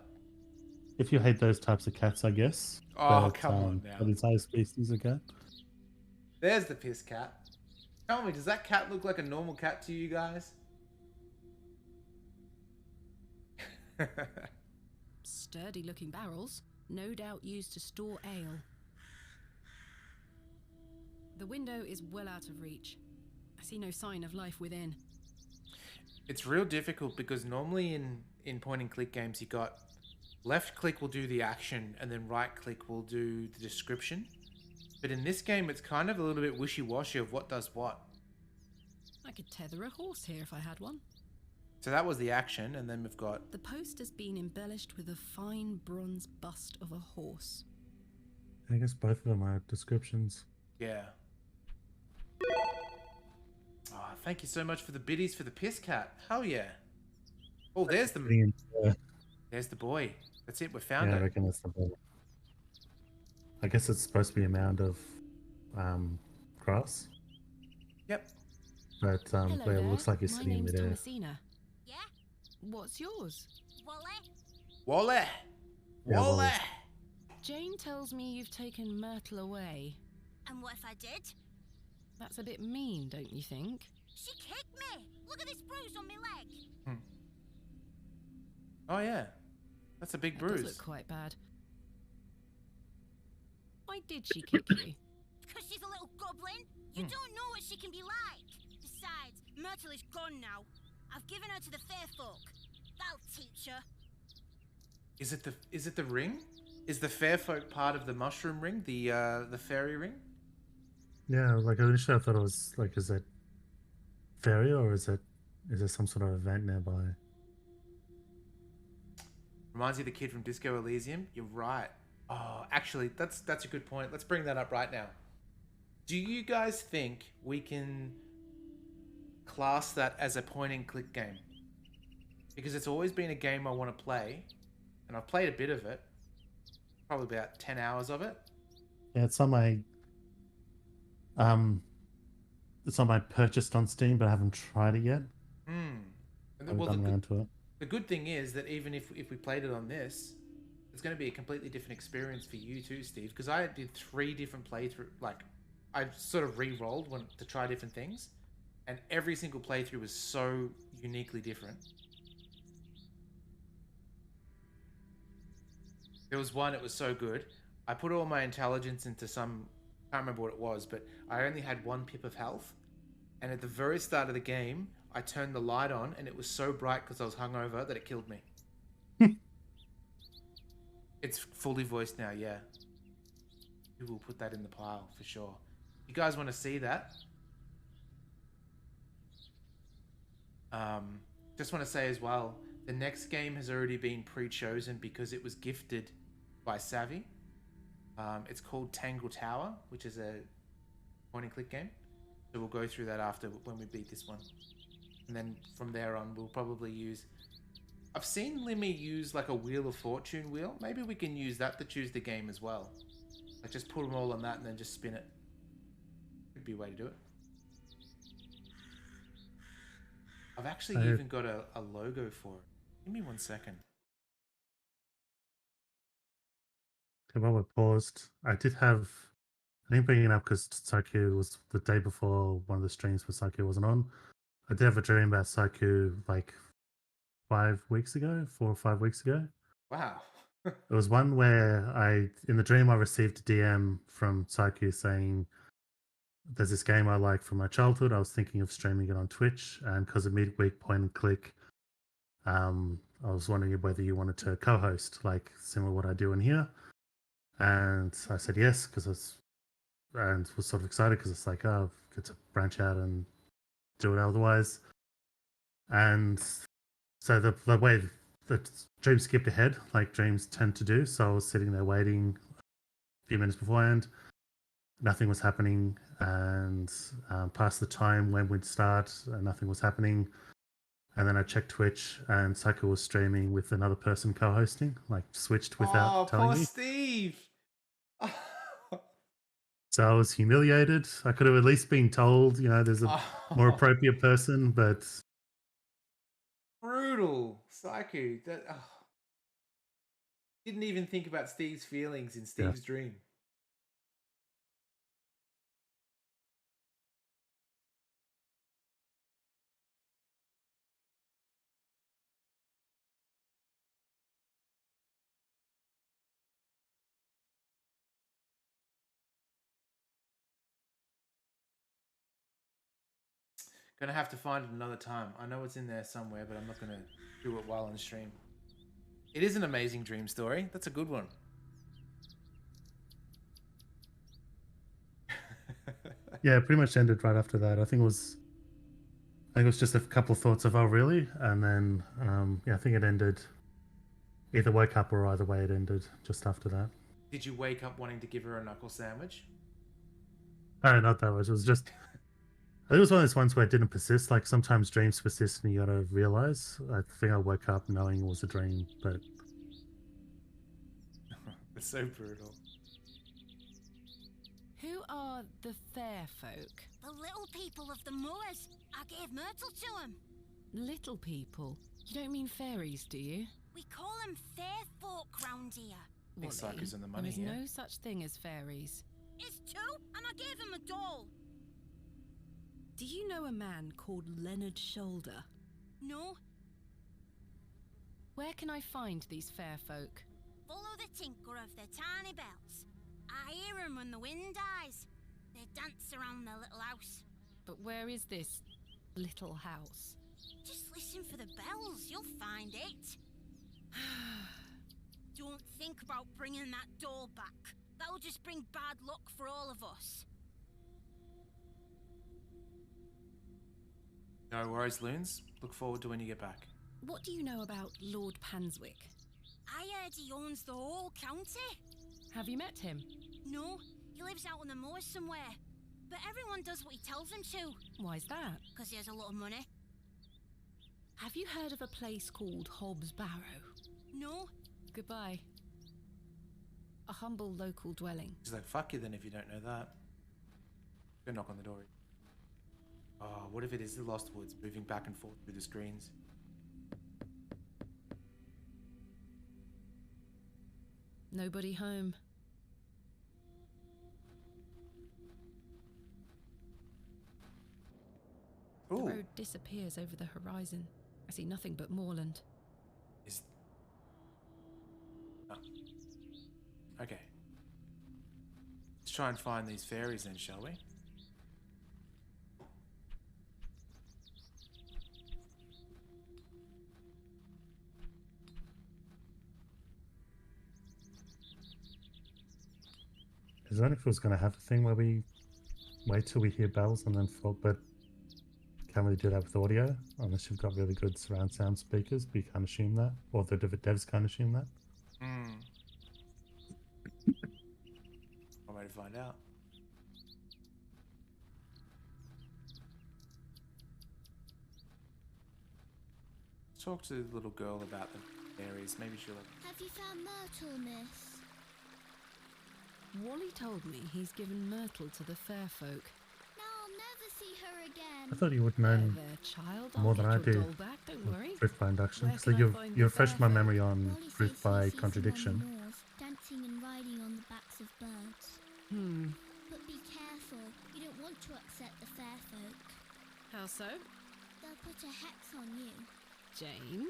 If you hate those types of cats, I guess. Oh, come on now. That entire species of cat. There's the piss cat. Tell me, does that cat look like a normal cat to you guys? Sturdy looking barrels, no doubt used to store ale. The window is well out of reach. I see no sign of life within. It's real difficult because normally in point and click games you got left click will do the action and then right click will do the description. But in this game it's kind of a little bit wishy-washy of what does what. I could tether a horse here if I had one. So that was the action, and then we've got... The post has been embellished with a fine bronze bust of a horse. I guess both of them are descriptions. Yeah. Oh, thank you so much for the biddies for the piss cat. Hell yeah. Oh, there's the... There's the boy. That's it, we found it. I reckon that's the boy. I guess it's supposed to be a mound of grass. Yep. But Hello it looks like he's My sitting in name's midair. Thomasina. Yeah? What's yours? Wally? Wally! Yeah, Wally! Jane tells me you've taken Myrtle away. And what if I did? That's a bit mean, don't you think? She kicked me! Look at this bruise on my leg! Oh yeah. That's a big That bruise. does look quite bad. Why did she kick you? Because she's a little goblin. You don't know what she can be like. Besides, Myrtle is gone now. I've given her to the fair folk. That'll teach her. Is it the ring? Is the fair folk part of the mushroom ring? The fairy ring? Yeah, like initially I thought it was like, is it fairy or is there some sort of event nearby? Reminds you of the kid from Disco Elysium? You're right. Oh, actually, that's a good point. Let's bring that up right now. Do you guys think we can class that as a point-and-click game? Because it's always been a game I want to play, and I've played a bit of it. Probably about 10 hours of it. Yeah, it's on my purchased on Steam, but I haven't tried it yet. And Haven't around to it. the good thing is that even if we played it on this, it's going to be a completely different experience for you too, Steve. Because I did 3 different playthroughs. Like, I sort of re-rolled to try different things, and every single playthrough was so uniquely different. There was one, it was so good. I put all my intelligence into some... I can't remember what it was, but I only had 1 pip of health. And at the very start of the game, I turned the light on, and it was so bright because I was hungover that it killed me. It's fully voiced now, yeah. We will put that in the pile, for sure. You guys want to see that? Just want to say as well, the next game has already been pre-chosen because it was gifted by Savvy. It's called Tangle Tower, which is a point-and-click game. So we'll go through that after when we beat this one. And then from there on, we'll probably use... I've seen Limmy use like a Wheel of Fortune wheel. Maybe we can use that to choose the game as well. Like just put them all on that and then just spin it. Could be a way to do it. I've actually even got a logo for it. Give me 1 second. Okay, while we're paused, I didn't bring it up because Psycho was the day before one of the streams for Psycho wasn't on. I did have a dream about Psycho like 4 or 5 weeks ago. Wow. It was one where in the dream I received a DM from Psycho saying, there's this game I like from my childhood. I was thinking of streaming it on Twitch, and because of midweek point and click, I was wondering whether you wanted to co-host, like similar to what I do in here. And I said yes, because I was sort of excited because it's like, oh, I get to branch out and do it otherwise. And so the way the dreams skipped ahead, like dreams tend to do. So I was sitting there waiting a few minutes beforehand. Nothing was happening, and past the time when we'd start, nothing was happening. And then I checked Twitch, and Psycho was streaming with another person co-hosting, like switched without telling poor me. Steve. So I was humiliated. I could have at least been told, there's a more appropriate person, but Brutal. Psycho. Didn't even think about Steve's feelings in Steve's dream. Gonna have to find it another time. I know it's in there somewhere, but I'm not gonna do it while on stream. It is an amazing dream story. That's a good one. Yeah, it pretty much ended right after that. I think it was just a couple of thoughts of, oh, really? And then, I think it ended, either woke up or either way it ended just after that. Did you wake up wanting to give her a knuckle sandwich? No, not that much. It was just, I think it was one of those ones where it didn't persist. Like sometimes dreams persist and you gotta realize. I think I woke up knowing it was a dream, but... It's so brutal. Who are the fair folk? The little people of the moors. I gave Myrtle to them. Little people? You don't mean fairies, do you? We call them fair folk round here. I think Psycho's on the money There is here. no such thing as fairies. It's two, and I gave him a doll. Do you know a man called Leonard Shoulder? No. Where can I find these fair folk? Follow the tinkle of their tiny bells. I hear them when the wind dies. They dance around their little house. But where is this little house? Just listen for the bells, you'll find it. Don't think about bringing that doll back. That'll just bring bad luck for all of us. No worries, Loons. Look forward to when you get back. What do you know about Lord Panswick? I heard he owns the whole county. Have you met him? No, he lives out on the moors somewhere. But everyone does what he tells them to. Why's that? Because he has a lot of money. Have you heard of a place called Hobbs Barrow? No. Goodbye. A humble local dwelling. He's like, fuck you then if you don't know that. Go knock on the door. Oh, what if it is the Lost Woods moving back and forth through the screens? Nobody home. Ooh. The road disappears over the horizon. I see nothing but moorland. Okay. Let's try and find these fairies then, shall we? Is that if it was going to have a thing where we wait till we hear bells and then fall, but can't really do that with audio unless you've got really good surround sound speakers, but you can't assume that, or the devs can't assume that. One way to find out. Talk to the little girl about the fairies. Maybe she'll... Have you found Myrtle, miss? Wally told me he's given Myrtle to the fair folk. Now I'll never see her again. I thought you would know more than I do proof by induction. So you refreshed my memory on proof by contradiction. Dancing and riding on the backs of birds. But be careful. You don't want to upset the fair folk. How so? They'll put a hex on you. Jane,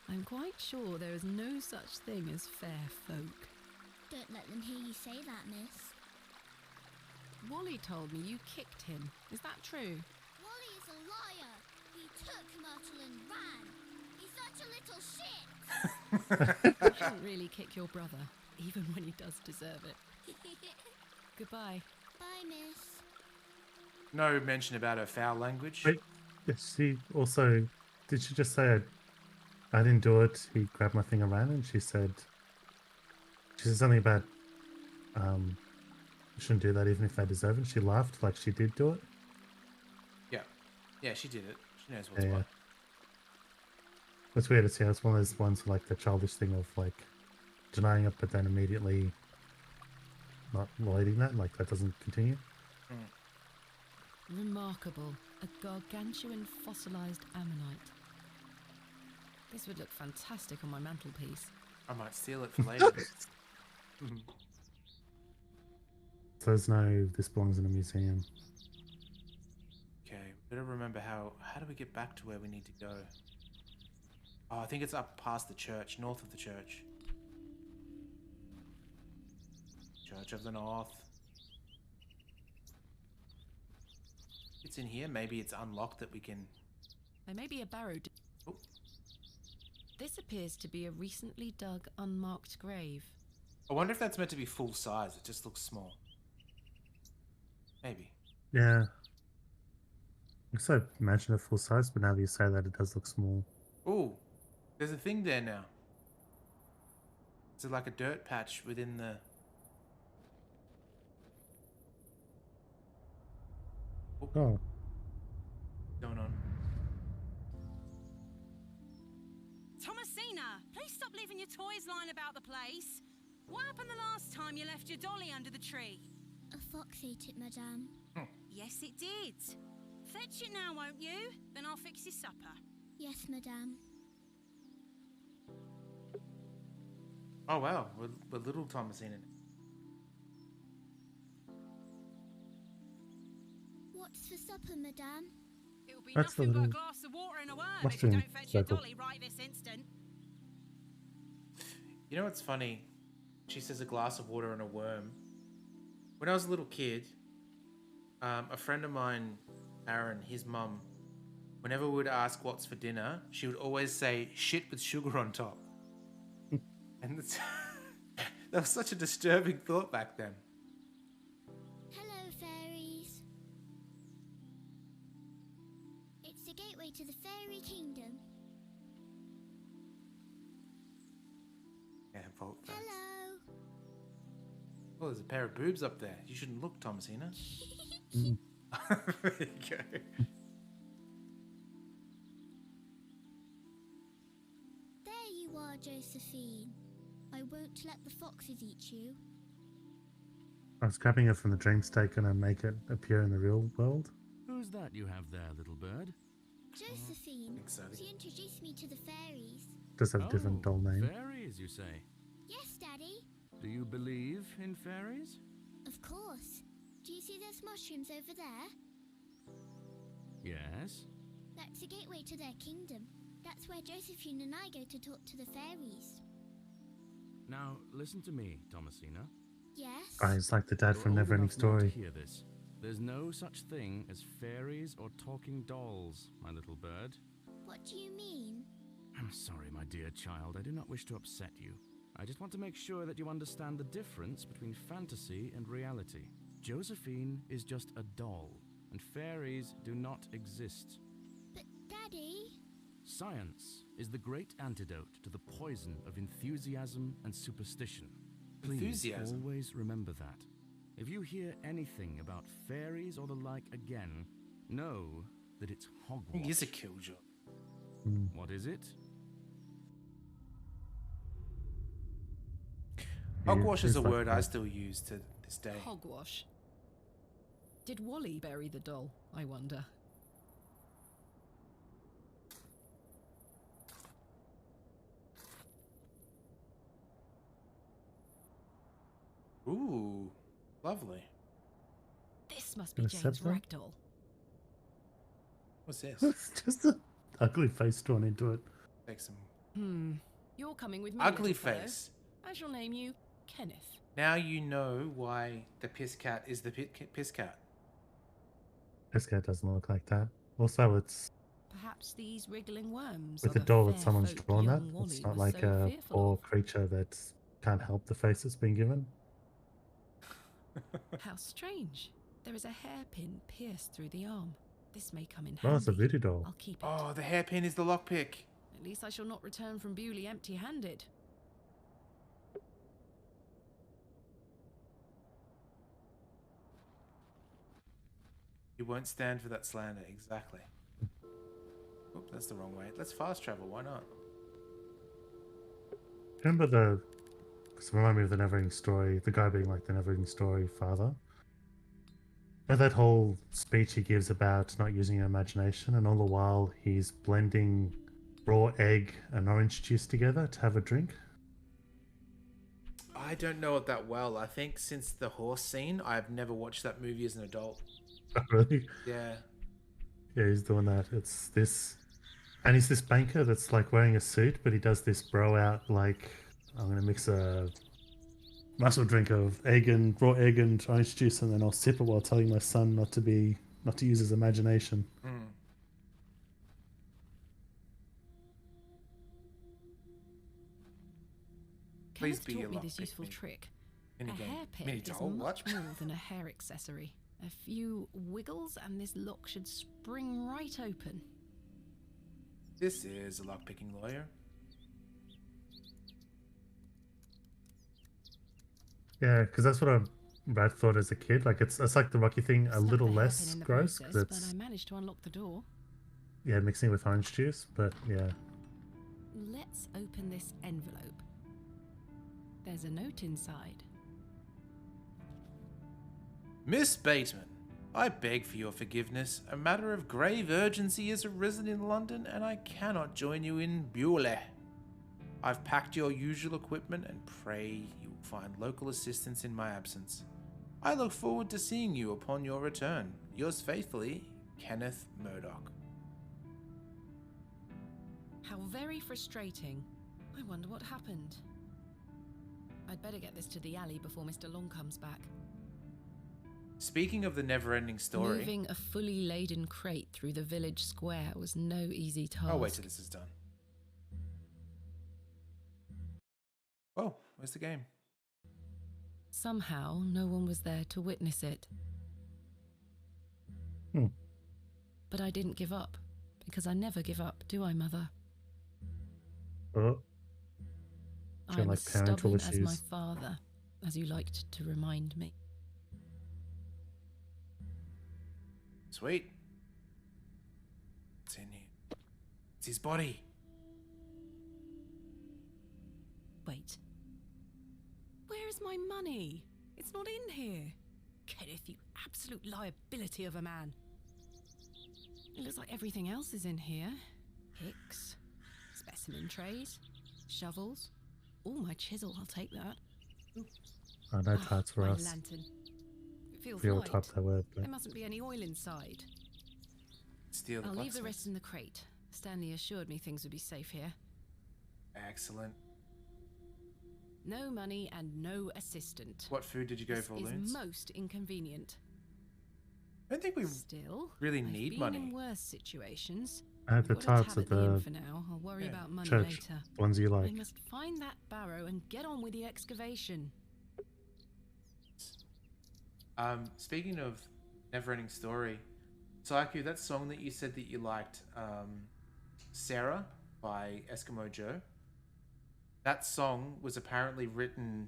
I'm quite sure there is no such thing as fair folk. Don't let them hear you say that, miss. Wally told me you kicked him. Is that true? Wally is a liar. He took Myrtle and ran. He's such a little shit. You shouldn't really kick your brother, even when he does deserve it. Goodbye. Bye, miss. No mention about her foul language. Wait, she also... Did she just say, I didn't do it, he grabbed my thing and ran, and she said something about, you shouldn't do that even if they deserve it. She laughed like she did do it. Yeah. Yeah, she did it. She knows what's Yeah. what. It's weird to see. It's one of those ones like the childish thing of like denying it, but then immediately not relating that. Like that doesn't continue. Remarkable. A gargantuan fossilized ammonite. This would look fantastic on my mantelpiece. I might steal it for later. So there's no, this belongs in a museum. Okay, better remember how do we get back to where we need to go? Oh, I think it's up past the church, north of the church. Church of the North. It's in here. Maybe it's unlocked that we can... There may be a Barrow... Oh. This appears to be a recently dug, unmarked grave. I wonder if that's meant to be full size. It just looks small. Maybe. Yeah. I guess I imagine it full size, but now that you say that, it does look small. Ooh, there's a thing there now. It's like a dirt patch within the... Oh. What's going on? Thomasina, please stop leaving your toys lying about the place. What happened the last time you left your dolly under the tree? A fox ate it, madame. Yes, it did. Fetch it now, won't you? Then I'll fix your supper. Yes, madame. Oh wow, we're little Thomasina. What's for supper, madame? It'll be That's nothing the but a little glass of water and a worm if mushroom you don't fetch your circle. dolly right this instant. You know what's funny? She says a glass of water and a worm. When I was a little kid, a friend of mine, Aaron, his mum, whenever we would ask what's for dinner, she would always say shit with sugar on top. And that was such a disturbing thought back then. Hello, fairies. It's the gateway to the fairy kingdom. Yeah, vault that. Hello. Oh, there's a pair of boobs up there. You shouldn't look, Thomasina. There you go. There you are, Josephine. I won't let the foxes eat you. I was grabbing it from the dream state, gonna make it appear in the real world. Who's that you have there, little bird? Josephine. Exciting. She introduced me to the fairies. Does have a different doll name. Fairies, you say? Yes, Daddy. Do you believe in fairies? Of course. Do you see those mushrooms over there? Yes. That's the gateway to their kingdom. That's where Josephine and I go to talk to the fairies. Now, listen to me, Thomasina. Yes? Oh, he's like the dad You're from old Neverending enough now to Story. hear this. There's no such thing as fairies or talking dolls, my little bird. What do you mean? I'm sorry, my dear child. I do not wish to upset you. I just want to make sure that you understand the difference between fantasy and reality. Josephine is just a doll, and fairies do not exist. But, Daddy... Science is the great antidote to the poison of enthusiasm and superstition. Please Enthusiasm? always remember that. If you hear anything about fairies or the like again, know that it's hogwash. He is a killjoy. What is it? Hogwash is a like word I that. still use to this day. Hogwash. Did Wally bury the doll, I wonder? Ooh, lovely. This must be Gonna Jane's set them? ragdoll. What's this? It's just an ugly face drawn into it. Take some You're coming with me, ugly little fellow. face. I shall name you Kenneth. Now you know why the piss cat is the piss cat. This guy doesn't look like that. Also, it's Perhaps these wriggling worms with are a the doll that fair someone's folk drawn that. young Wally It's not was like so a fearful poor of. creature that can't help the face it's been given. How strange. There is a hairpin pierced through the arm. This may come in handy. Well, it's a voodoo doll. I'll keep it. Oh, the hairpin is the lockpick. At least I shall not return from Bewley empty-handed. You won't stand for that slander, exactly. Oop, that's the wrong way. Let's fast travel, why not? Remember the... Because it reminded me of the Neverending Story, the guy being like the Neverending Story father. And that whole speech he gives about not using your imagination, and all the while he's blending raw egg and orange juice together to have a drink. I don't know it that well. I think since the horse scene, I've never watched that movie as an adult. Oh, really? Yeah. Yeah, he's doing that. It's this... And he's this banker that's like wearing a suit, but he does this bro out like, I'm going to mix a muscle drink of raw egg and orange juice, and then I'll sip it while telling my son not to use his imagination. Mm. Please Kenneth be taught a me this lockpick, useful mate. trick. Minigame. A hair pin Mini is doll, much what? more than a hair accessory. A few wiggles and this lock should spring right open. This is a lockpicking lawyer. Yeah, because that's what I thought as a kid. Like it's like the Rocky thing, a Snuck little the less hairpin in the gross. process, but That's I managed to unlock the door. yeah, mixing it with orange juice. But yeah, Let's open this envelope. There's a note inside. Miss Bateman, I beg for your forgiveness. A matter of grave urgency has arisen in London, and I cannot join you in Bewley. I've packed your usual equipment and pray you will find local assistance in my absence. I look forward to seeing you upon your return. Yours faithfully, Kenneth Murdoch. How very frustrating. I wonder what happened. I'd better get this to the alley before Mr. Long comes back. Speaking of the never-ending story... Moving a fully laden crate through the village square was no easy task. I'll wait till this is done. Oh, where's the game? Somehow, no one was there to witness it. But I didn't give up, because I never give up, do I, Mother? oh, I'm like as parental stubborn as my issues. father, as you liked to remind me. Sweet. What's in here? It's his body. Wait. Where is my money? It's not in here. Kenneth, you absolute liability of a man. It looks like everything else is in here. Picks, specimen trays, shovels. Oh, my chisel, I'll take that. Oh, no tarts for my us. lantern. It feels We all light. typed that word. But... There mustn't be any oil inside. Steal the I'll leave the blacksmith. rest in the crate. Stanley assured me things would be safe here. Excellent. No money and no assistant. What food did you go This for, is Loons? most inconvenient. I don't think we Still, really I've need been money. in worse situations. I had the I've got a tarts tab at at the inn the for now. I'll worry Yeah. about money church, later. ones you I like. must find that Barrow and get on with the excavation. Speaking of Neverending Story, Psycho, that song that you said that you liked, Sarah by Eskimo Joe, that song was apparently written,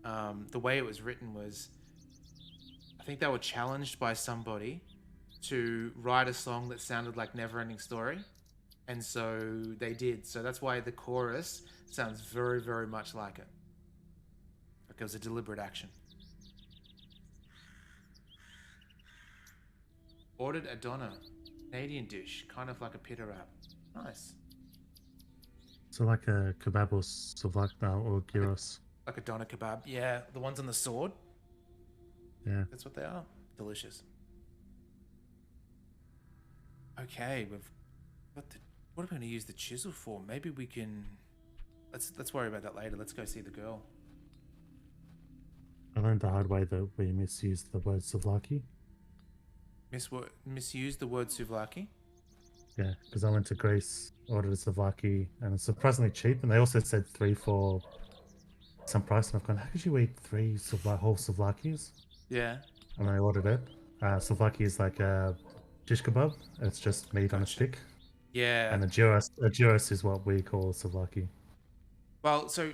the way it was written was, I think they were challenged by somebody to write a song that sounded like Neverending Story, and so they did. So that's why the chorus sounds very, very much like it. Like it was a deliberate action. Ordered a doner, Canadian dish, kind of like a pita wrap. Nice. So like a kebab or souvlaki or gyros. Like a doner kebab. Yeah, the ones on the sword. Yeah. That's what they are. Delicious. Okay, we've got the... What are we going to use the chisel for? Maybe we can... Let's worry about that later. Let's go see the girl. I learned the hard way that we misused the word souvlaki. Misused the word souvlaki? Yeah, because I went to Greece, ordered a souvlaki, and it's surprisingly cheap. And they also said 3 for some price. And I've gone, how could you eat 3 whole souvlakis? Yeah. And I ordered it. Souvlaki is like a shish kebab. It's just meat on a stick. Yeah. And a gyros is what we call souvlaki. Well, so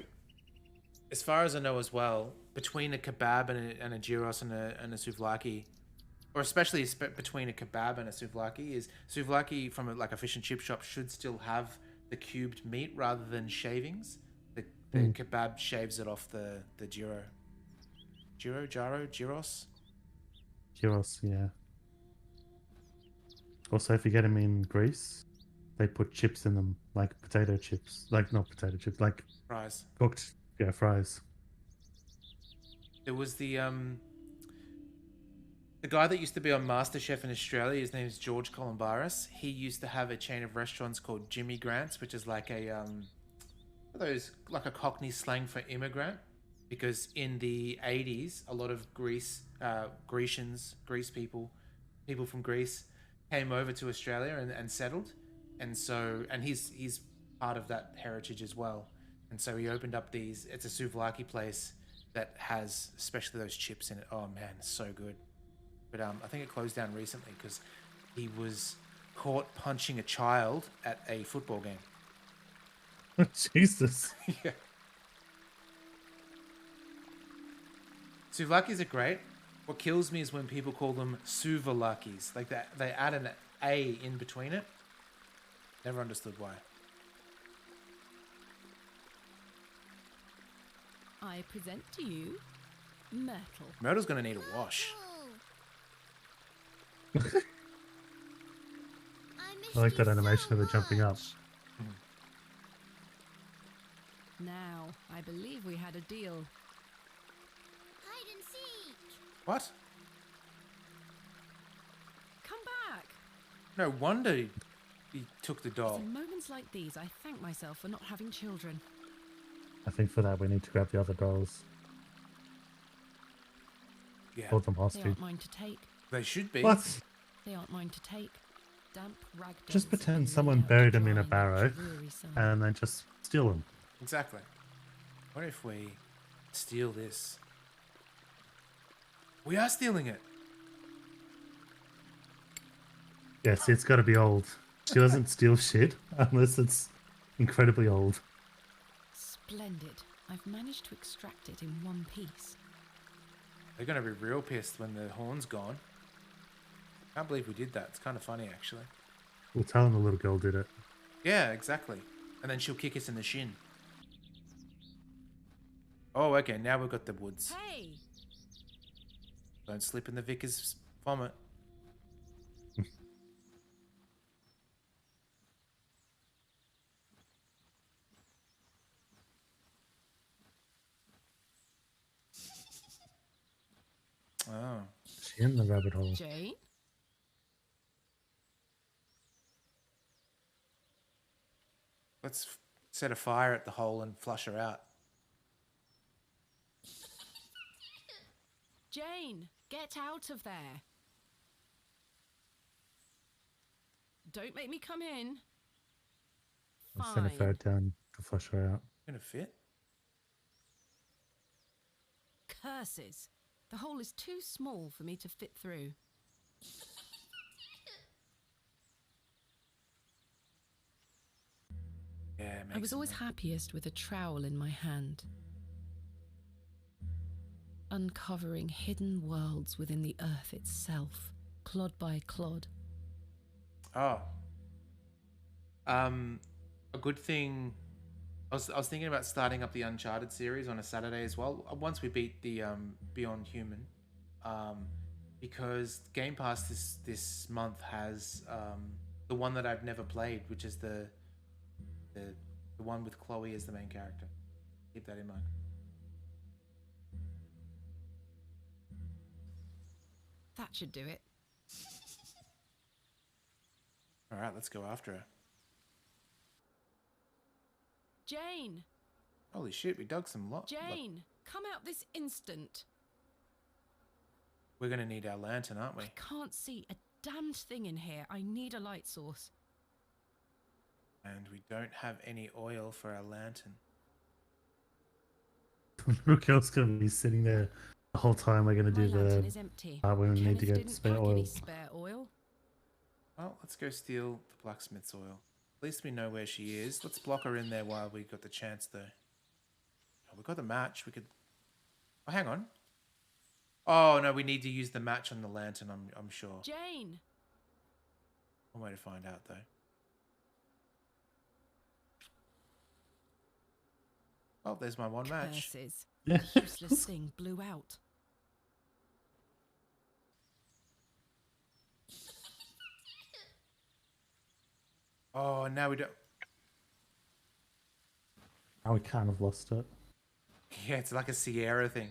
as far as I know as well, between a kebab and a gyros and a souvlaki, or especially between a kebab and a souvlaki, is souvlaki from a fish and chip shop should still have the cubed meat rather than shavings. The kebab shaves it off the gyro. Gyros? Gyros, yeah. Also, if you get them in Greece, they put chips in them, like potato chips. Like, not potato chips, like... Fries. Cooked, yeah, fries. There was the guy that used to be on MasterChef in Australia. His name is George Columbaris. He used to have a chain of restaurants called Jimmy Grant's, which is like a like a Cockney slang for immigrant. Because in the 80s, a lot of Greece people from Greece came over to Australia and settled, and he's part of that heritage as well. And so he opened up it's a souvlaki place that has especially those chips in it. Oh man, it's so good. But I think it closed down recently because he was caught punching a child at a football game. Oh, Jesus. Yeah. Souvlakis are great. What kills me is when people call them souvlakis. Like that, they add an A in between it. Never understood why. I present to you Myrtle. Myrtle's gonna need a wash. I like that animation of her jumping up. Now, I believe we had a deal. Hide and seek. What? Come back. No wonder he took the doll. It's in moments like these I thank myself for not having children. I think for that we need to grab the other dolls. Yeah. Hold them They hostage. aren't mine to take. They should be. What? They aren't mine to take. Damp rag Just dolls pretend laid someone out to buried them dry in a the barrow dreary sun. and then just steal them. Exactly. What if we steal this? We are stealing it. Yes, it's got to be old. She doesn't steal shit unless it's incredibly old. Splendid. I've managed to extract it in one piece. They're gonna be real pissed when the horn's gone. Can't believe we did that. It's kind of funny, actually. We'll tell them the little girl did it. Yeah, exactly. And then she'll kick us in the shin. Oh, okay. Now we've got the woods. Hey! Don't slip in the vicar's vomit. Oh. She in the rabbit hole. Jane? Let's set a fire at the hole and flush her out. Jane, get out of there. Don't make me come in. I'll send a ferret down to flush her out. Gonna fit? Curses. The hole is too small for me to fit through. Yeah, I was always happiest with a trowel in my hand. Uncovering hidden worlds within the earth itself, clod by clod. Oh. A good thing. I was thinking about starting up the Uncharted series on a Saturday as well. Once we beat the Beyond Human, because Game Pass this month has the one that I've never played, which is the one with Chloe as the main character. Keep that in mind. That should do it. All right, let's go after her. Jane! Holy shit, we dug some Jane, come out this instant. We're going to need our lantern, aren't we? I can't see a damned thing in here. I need a light source. And we don't have any oil for our lantern. Raquel's going to be sitting there the whole time we're going to do My lantern the is empty. part where we need to Kenneth get didn't spare pack oil. any spare oil. Well, let's go steal the blacksmith's oil. At least we know where she is. Let's block her in there while we got the chance, though. Oh, we got the match. We could... Oh, hang on. Oh, no, we need to use the match on the lantern, I'm sure. Jane! One way to find out, though. Oh, there's my one match. Curses. The useless thing blew out. Oh, now we don't... Now we kind of lost it. Yeah, it's like a Sierra thing.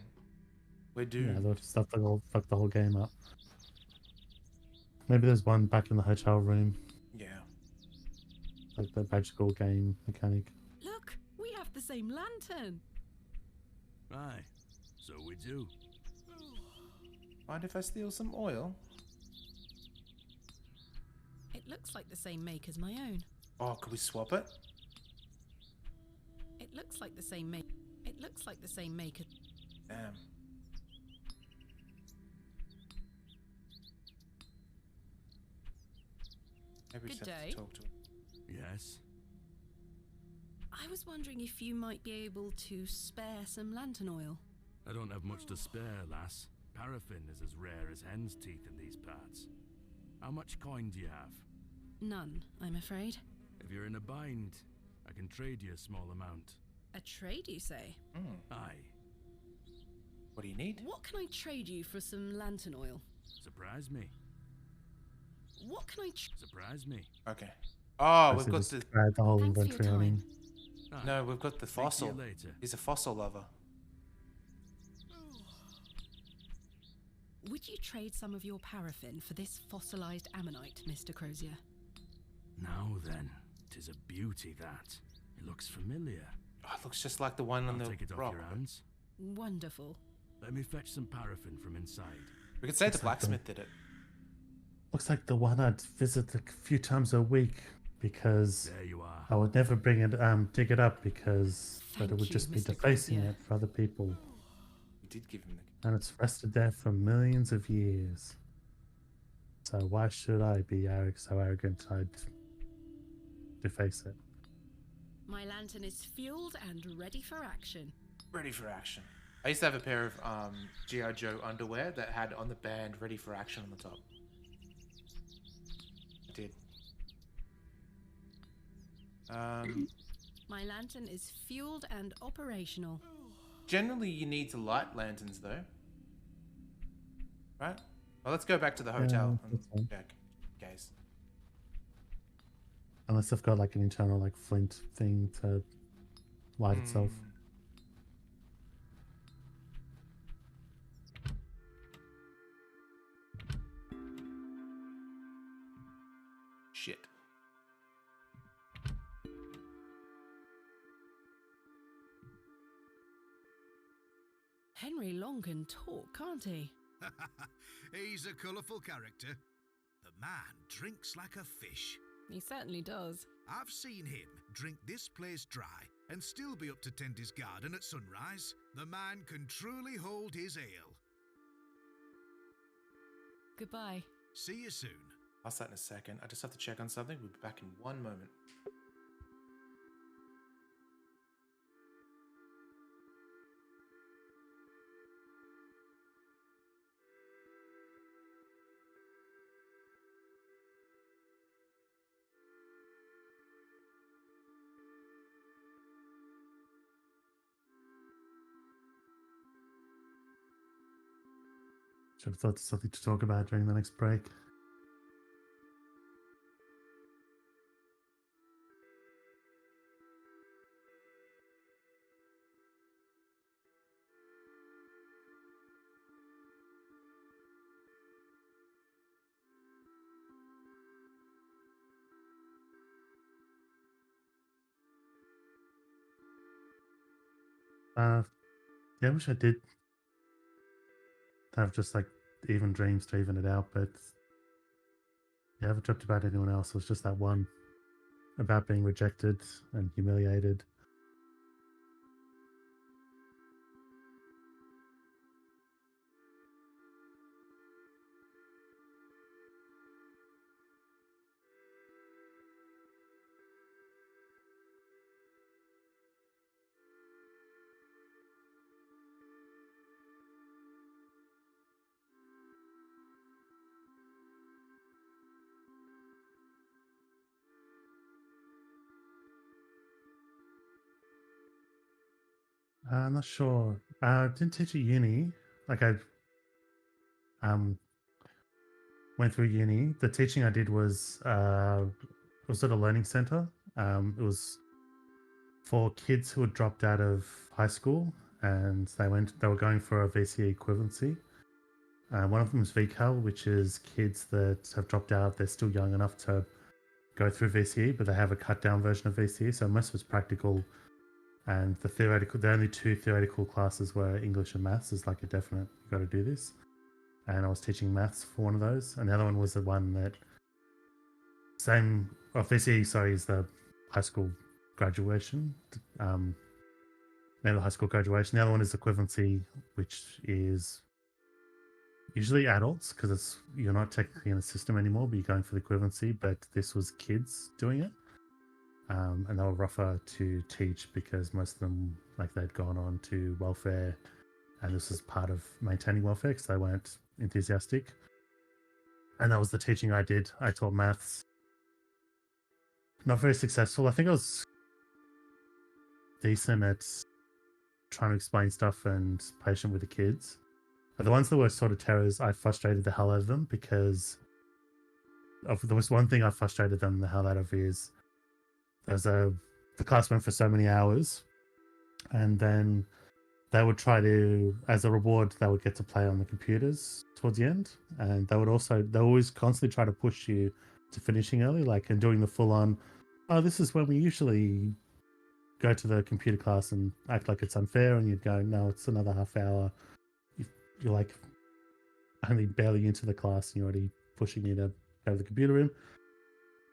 We're Yeah, doomed. they'll just have to go fuck the whole game up. Maybe there's one back in the hotel room. Yeah. Like the magical game mechanic. Look, we have the same lantern. Aye, so we do. Mind if I steal some oil? It looks like the same make as my own. Oh, could we swap it? It looks like the same make. It looks like the same make as... Damn. Maybe we Good just have day. to talk to him. Yes. I was wondering if you might be able to spare some lantern oil. I don't have much to spare, lass. Paraffin is as rare as hen's teeth in these parts. How much coin do you have? None, I'm afraid. If you're in a bind, I can trade you a small amount. A trade, you say? Aye. What do you need? What can I trade you for some lantern oil? Surprise me. What can I... Surprise me. Okay. Oh, we've Basically got just the... grab the whole Thanks for your inventory on him. Aye. No, we've got the Speak to you fossil. later. He's a fossil lover. Would you trade some of your paraffin for this fossilized ammonite, Mr. Crozier? Now then, 'tis a beauty that. It looks familiar. Oh, it looks just like the one on I'll the take it off rock. your hands. Wonderful. Let me fetch some paraffin from inside. We could say the Looks like blacksmith did it. Looks like the one I'd visit a few times a week because There you are. I would never bring it, dig it up because that Thank it would you, just be Mr. defacing Crozier. it for other people. We did give him the... And it's rested there for millions of years. So why should I be so arrogant I'd deface it? My lantern is fueled and ready for action. Ready for action. I used to have a pair of G.I. Joe underwear that had on the band Ready for Action on the top. I did. My lantern is fueled and operational. Generally, you need to light lanterns, though. Right? Well, let's go back to the hotel that's fine. and check. Guys. Unless they've got like an internal like flint thing to light itself. Shit. Henry Long can talk, can't he? He's a colourful character. The man drinks like a fish. He certainly does. I've seen him drink this place dry and still be up to tend his garden at sunrise. The man can truly hold his ale. Goodbye. See you soon. I'll start in a second. I just have to check on something. We'll be back in one moment. Should have thought of something to talk about during the next break. Yeah, I wish I did have just like even dreams to even it out, but yeah, I haven't dreamt about anyone else. It was just that one about being rejected and humiliated. I'm not sure. I didn't teach at uni. Like I went through uni. The teaching I did was at a learning center. It was for kids who had dropped out of high school and they were going for a VCE equivalency. One of them is VCAL, which is kids that have dropped out. They're still young enough to go through VCE, but they have a cut down version of VCE. So most of it's practical. And the only two theoretical classes were English and maths. Is like a definite, you got to do this. And I was teaching maths for one of those. And the other one was the one that VCE, sorry, is the high school graduation. High school graduation. The other one is equivalency, which is usually adults because you're not technically in the system anymore, but you're going for the equivalency. But this was kids doing it. And they were rougher to teach because most of them, like, they'd gone on to welfare, and this was part of maintaining welfare because they weren't enthusiastic. And that was the teaching I did. I taught maths. Not very successful. I think I was decent at trying to explain stuff and patient with the kids. But the ones that were sort of terrors, I frustrated the hell out of them because there was one thing I frustrated them the hell out of is the class went for so many hours, and then they would try to, as a reward, they would get to play on the computers towards the end, and they always constantly try to push you to finishing early, like, and doing the full on, oh, this is when we usually go to the computer class, and act like it's unfair, and you'd go, no, it's another half hour. You're like only barely into the class, and you're already pushing you to go to the computer room.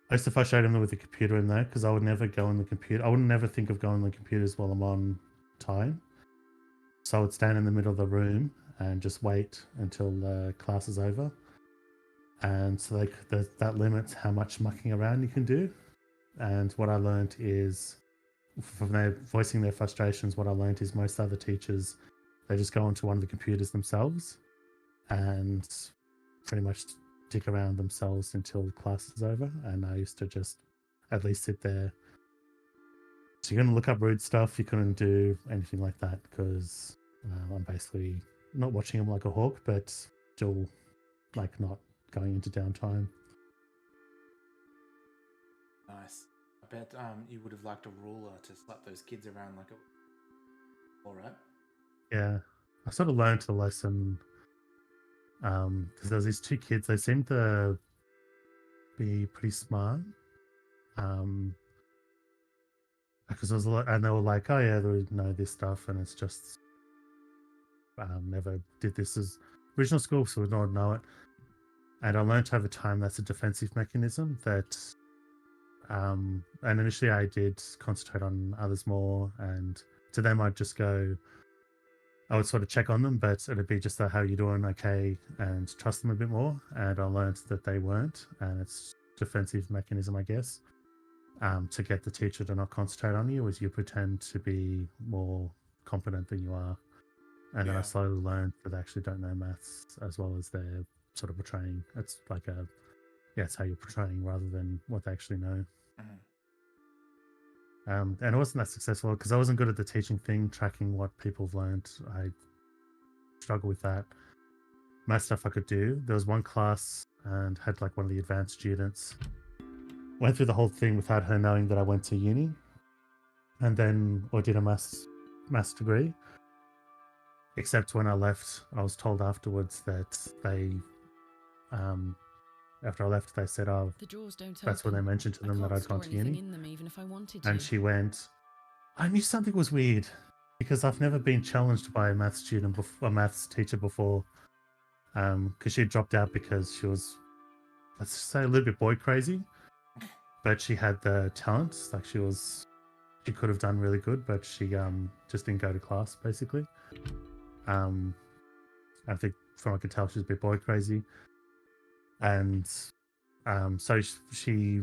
I used to frustrate them with the computer in there because I would never go on the computer. I would never think of going on the computers while I'm on time. So I would stand in the middle of the room and just wait until the class is over. And so that limits how much mucking around you can do. And what I learned is, from their voicing their frustrations, what I learned is most other teachers, they just go onto one of the computers themselves and pretty much stick around themselves until class is over. And I used to just at least sit there. So you couldn't look up rude stuff. You couldn't do anything like that because I'm basically not watching them like a hawk, but still like not going into downtime. Nice. I bet you would have liked a ruler to slap those kids around like all right. Yeah, I sort of learned the lesson because there was these two kids. They seemed to be pretty smart. Because there was a lot, and they were like, "Oh yeah, they know this stuff," and it's just never did this as original school, so we don't know it. And I learned over time that's a defensive mechanism that. And initially, I did concentrate on others more, and to them, I'd just go. I would sort of check on them, but it'd be just how you doing, okay, and trust them a bit more. And I learned that they weren't, and it's defensive mechanism, I guess, to get the teacher to not concentrate on you, is you pretend to be more competent than you are. And then I slowly learned that they actually don't know maths as well as they're sort of portraying. It's like it's how you're portraying rather than what they actually know. And it wasn't that successful because I wasn't good at the teaching thing, tracking what people have learned. I struggle with that. Math stuff I could do. There was one class and had like one of the advanced students. Went through the whole thing without her knowing that I went to uni, and then did a maths degree. Except when I left, I was told afterwards that they, after I left, they said, "Oh, The drawers don't that's when they mentioned to them that I'd gone to uni." in them, even if I wanted And to. she went, "I knew something was weird because I've never been challenged by a maths student, a maths teacher before. because she dropped out because she was, let's say, a little bit boy crazy, but she had the talents. Like she could have done really good, but she just didn't go to class basically. I think from what I could tell, she was a bit boy crazy, and so she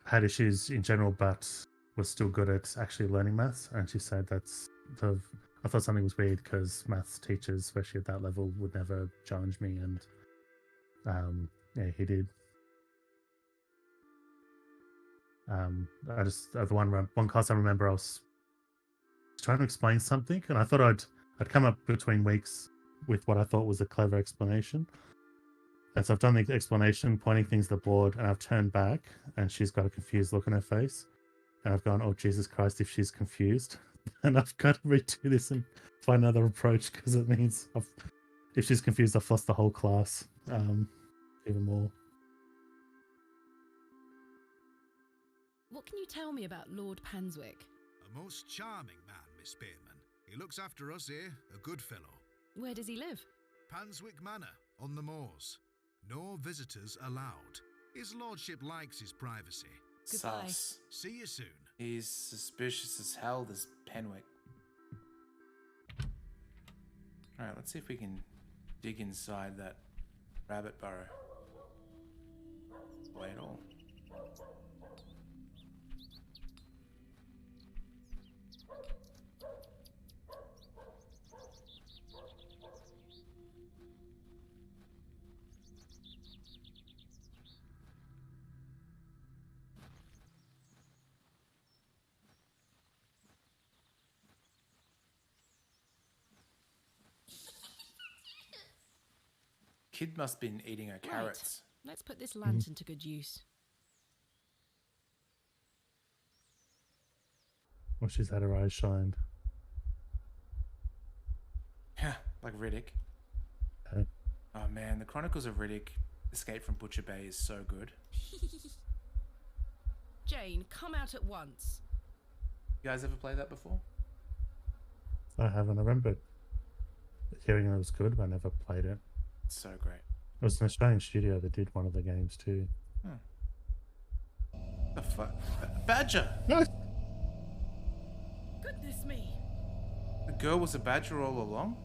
had issues in general, but was still good at actually learning maths. And she said I thought something was weird because maths teachers, especially at that level, would never challenge me, and yeah, he did. I just the one class I remember, I was trying to explain something, and I thought I'd come up between weeks with what I thought was a clever explanation. And so I've done the explanation, pointing things to the board, and I've turned back, and she's got a confused look on her face. And I've gone, oh, Jesus Christ, if she's confused, then I've got to redo this and find another approach, because it means if she's confused, I've lost the whole class even more. What can you tell me about Lord Panswick? A most charming man, Miss Bateman. He looks after us here, a good fellow. Where does he live? Panswick Manor, on the moors. No visitors allowed. His lordship likes his privacy. Goodbye. Sus. See you soon. He's suspicious as hell, this Penwick. Alright, let's see if we can dig inside that rabbit burrow. Way at all. Kid must have been eating her carrots. Right. Let's put this lantern to good use. Well, she's had her eyes shined. Yeah, like Riddick. Okay. Oh man, the Chronicles of Riddick Escape from Butcher Bay is so good. Jane, come out at once. You guys ever played that before? I haven't. I remember hearing it was good, but I never played it. It's so great. It was an Australian studio that did one of the games too. The fuck? Badger! No! Goodness me. The girl was a badger all along?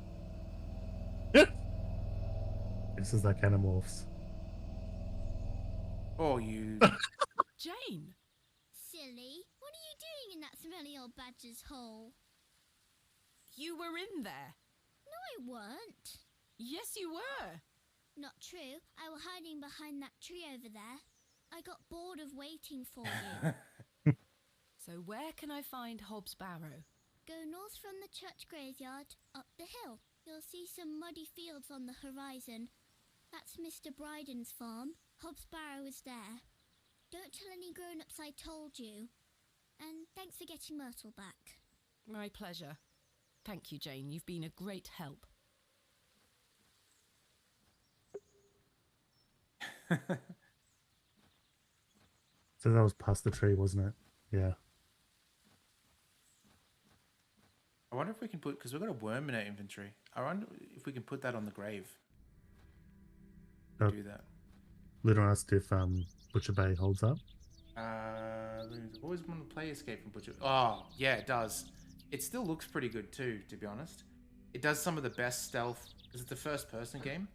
This is like Animorphs. Oh, you... Jane! Silly, what are you doing in that smelly old badger's hole? You were in there. No, I weren't. Yes, you were. Not true. I was hiding behind that tree over there. I got bored of waiting for you. So where can I find Hobbs Barrow? Go north from the church graveyard, up the hill. You'll see some muddy fields on the horizon. That's Mr. Bryden's farm. Hobbs Barrow is there. Don't tell any grown-ups I told you. And thanks for getting Myrtle back. My pleasure. Thank you, Jane. You've been a great help. So that was past the tree, wasn't it? Yeah. I wonder if we can put... Because we've got a worm in our inventory. I wonder if we can put that on the grave. Do that. Little asked if Butcher Bay holds up. I've always wanted to play Escape from Butcher... Oh, yeah, it does. It still looks pretty good too, to be honest. It does some of the best stealth... Because it's a first-person game.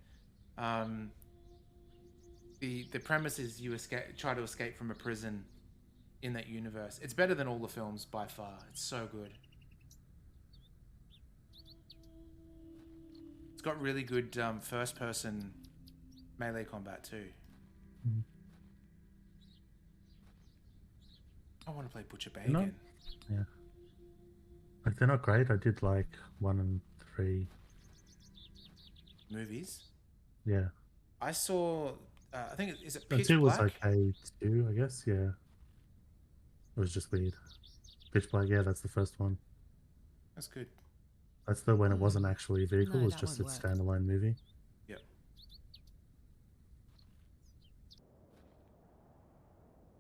The premise is you try to escape from a prison in that universe. It's better than all the films by far. It's so good. It's got really good first-person melee combat too. I want to play Butcher Bay again. Yeah. Like, they're not great. I did like 1 and 3. Movies? Yeah. I saw... I think is it Pitch 2 was Black? okay too, I guess. Yeah. It was just weird. Pitch Black, yeah, that's the first one. That's good. That's the when it wasn't actually a vehicle, No, it was that just a won't work. standalone movie. Yep.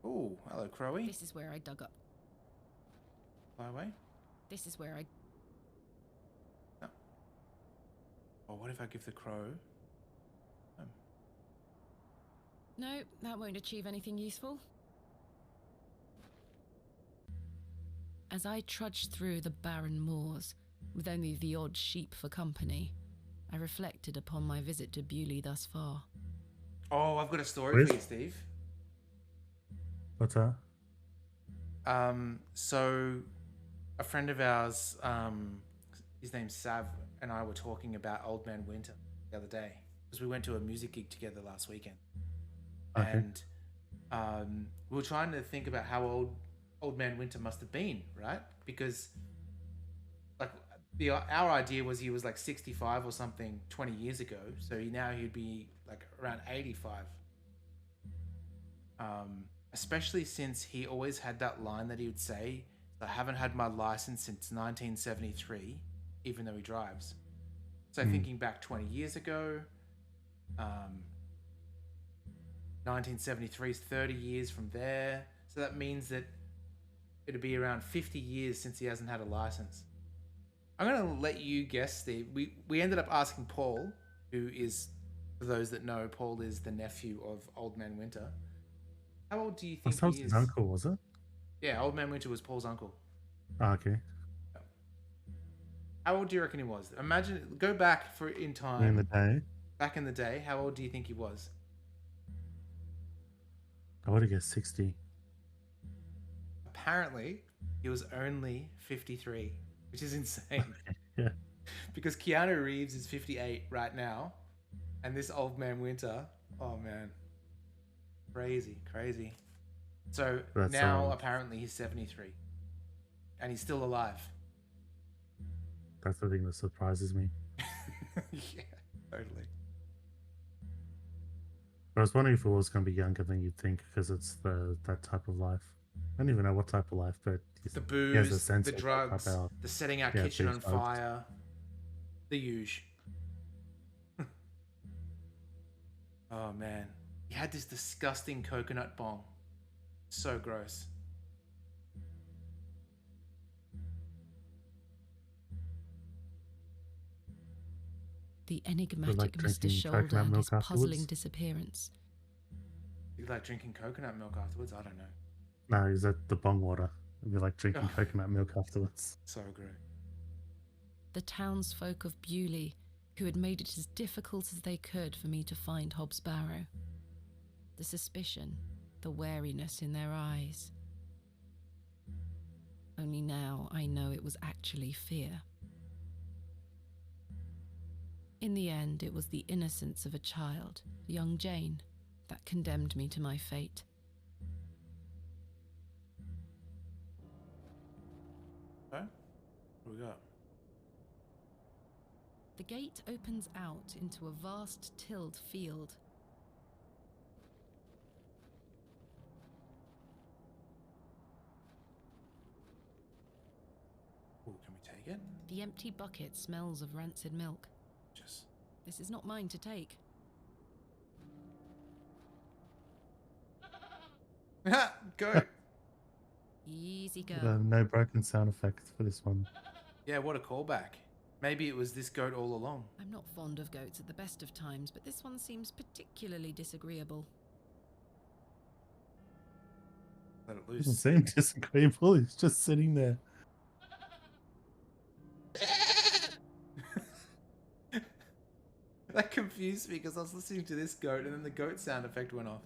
Oh, hello, Crowy. This is where I dug up. Fly away. This is where I... No. Oh, what if I give the crow No, that won't achieve anything useful. As I trudged through the barren moors, with only the odd sheep for company, I reflected upon my visit to Bewley thus far. Oh, I've got a story for you, Steve. What's that? So a friend of ours, his name's Sav, and I were talking about Old Man Winter the other day because we went to a music gig together last weekend. Okay. And we were trying to think about how Old Man Winter must have been, right? Because like our idea was he was like 65 or something 20 years ago, so he'd be like around 85. Especially since he always had that line that he would say, I haven't had my license since 1973, even though he drives. So thinking back 20 years ago, 1973 is 30 years from there. So that means that it'd be around 50 years since he hasn't had a license. I'm going to let you guess, Steve. We ended up asking Paul, who is, for those that know, Paul is the nephew of Old Man Winter. How old do you think he is? His uncle, was it? Yeah, Old Man Winter was Paul's uncle. Oh, okay. How old do you reckon he was? Imagine, go back in time. In the day? Back in the day, how old do you think he was? I would have guessed 60. Apparently, he was only 53, which is insane. Yeah. Because Keanu Reeves is 58 right now, and this Old Man Winter, oh man. Crazy. So now apparently he's 73. And he's still alive. That's the thing that surprises me. Yeah, totally. I was wondering if it was going to be younger than you'd think because it's that type of life. I don't even know what type of life, but the booze, the drugs, the setting our kitchen on fire, the usual. Oh man. He had this disgusting coconut bong. So gross. The enigmatic Mr. Shoulder and his puzzling disappearance. You like drinking coconut milk afterwards? I don't know. No, is that the bong water? It'd be like drinking coconut milk afterwards. So gross. The townsfolk of Bewley, who had made it as difficult as they could for me to find Hobbs Barrow. The suspicion, the wariness in their eyes. Only now I know it was actually fear. In the end, it was the innocence of a child, young Jane, that condemned me to my fate. Okay. What do we got? The gate opens out into a vast tilled field. Ooh, can we take it? The empty bucket smells of rancid milk. Just. This is not mine to take. Go. Easy go. No broken sound effects for this one. Yeah, what a callback. Maybe it was this goat all along. I'm not fond of goats at the best of times, but this one seems particularly disagreeable. Let it It loose. doesn't seem disagreeable. He's just sitting there. That confused me because I was listening to this goat and then the goat sound effect went off.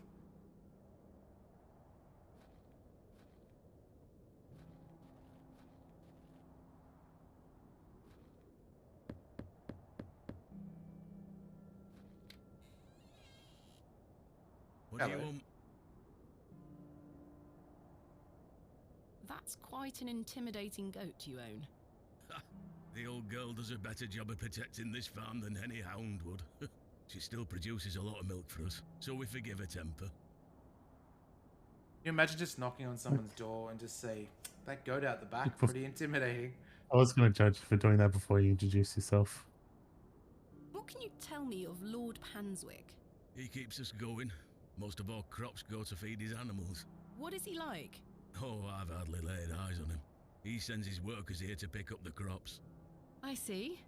What do you want? That's quite an intimidating goat you own. The old girl does a better job of protecting this farm than any hound would. She still produces a lot of milk for us, so we forgive her temper. Can you imagine just knocking on someone's door and just say, that goat out the back, pretty intimidating. I was going to judge you for doing that before you introduce yourself. What can you tell me of Lord Panswick? He keeps us going. Most of our crops go to feed his animals. What is he like? Oh, I've hardly laid eyes on him. He sends his workers here to pick up the crops. I see.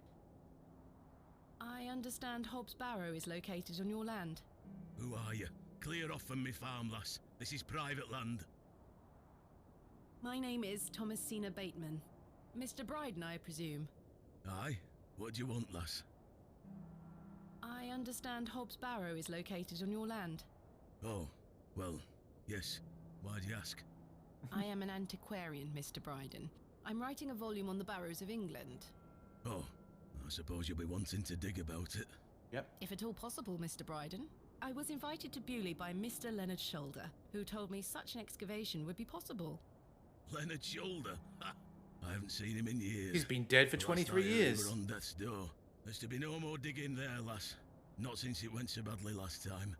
I understand Hobbs Barrow is located on your land. Who are you? Clear off from me farm, lass. This is private land. My name is Thomasina Bateman. Mr. Bryden, I presume. Aye? What do you want, lass? I understand Hobbs Barrow is located on your land. Oh, well, yes. Why'd you ask? I am an antiquarian, Mr. Bryden. I'm writing a volume on the Barrows of England. Oh, I suppose you'll be wanting to dig about it. Yep. If at all possible, Mr. Bryden. I was invited to Bewley by Mr. Leonard Shoulder, who told me such an excavation would be possible. Leonard Shoulder? Ha! I haven't seen him in years. He's been dead for 23 years. We're on death's door. There's to be no more digging there, lass. Not since it went so badly last time.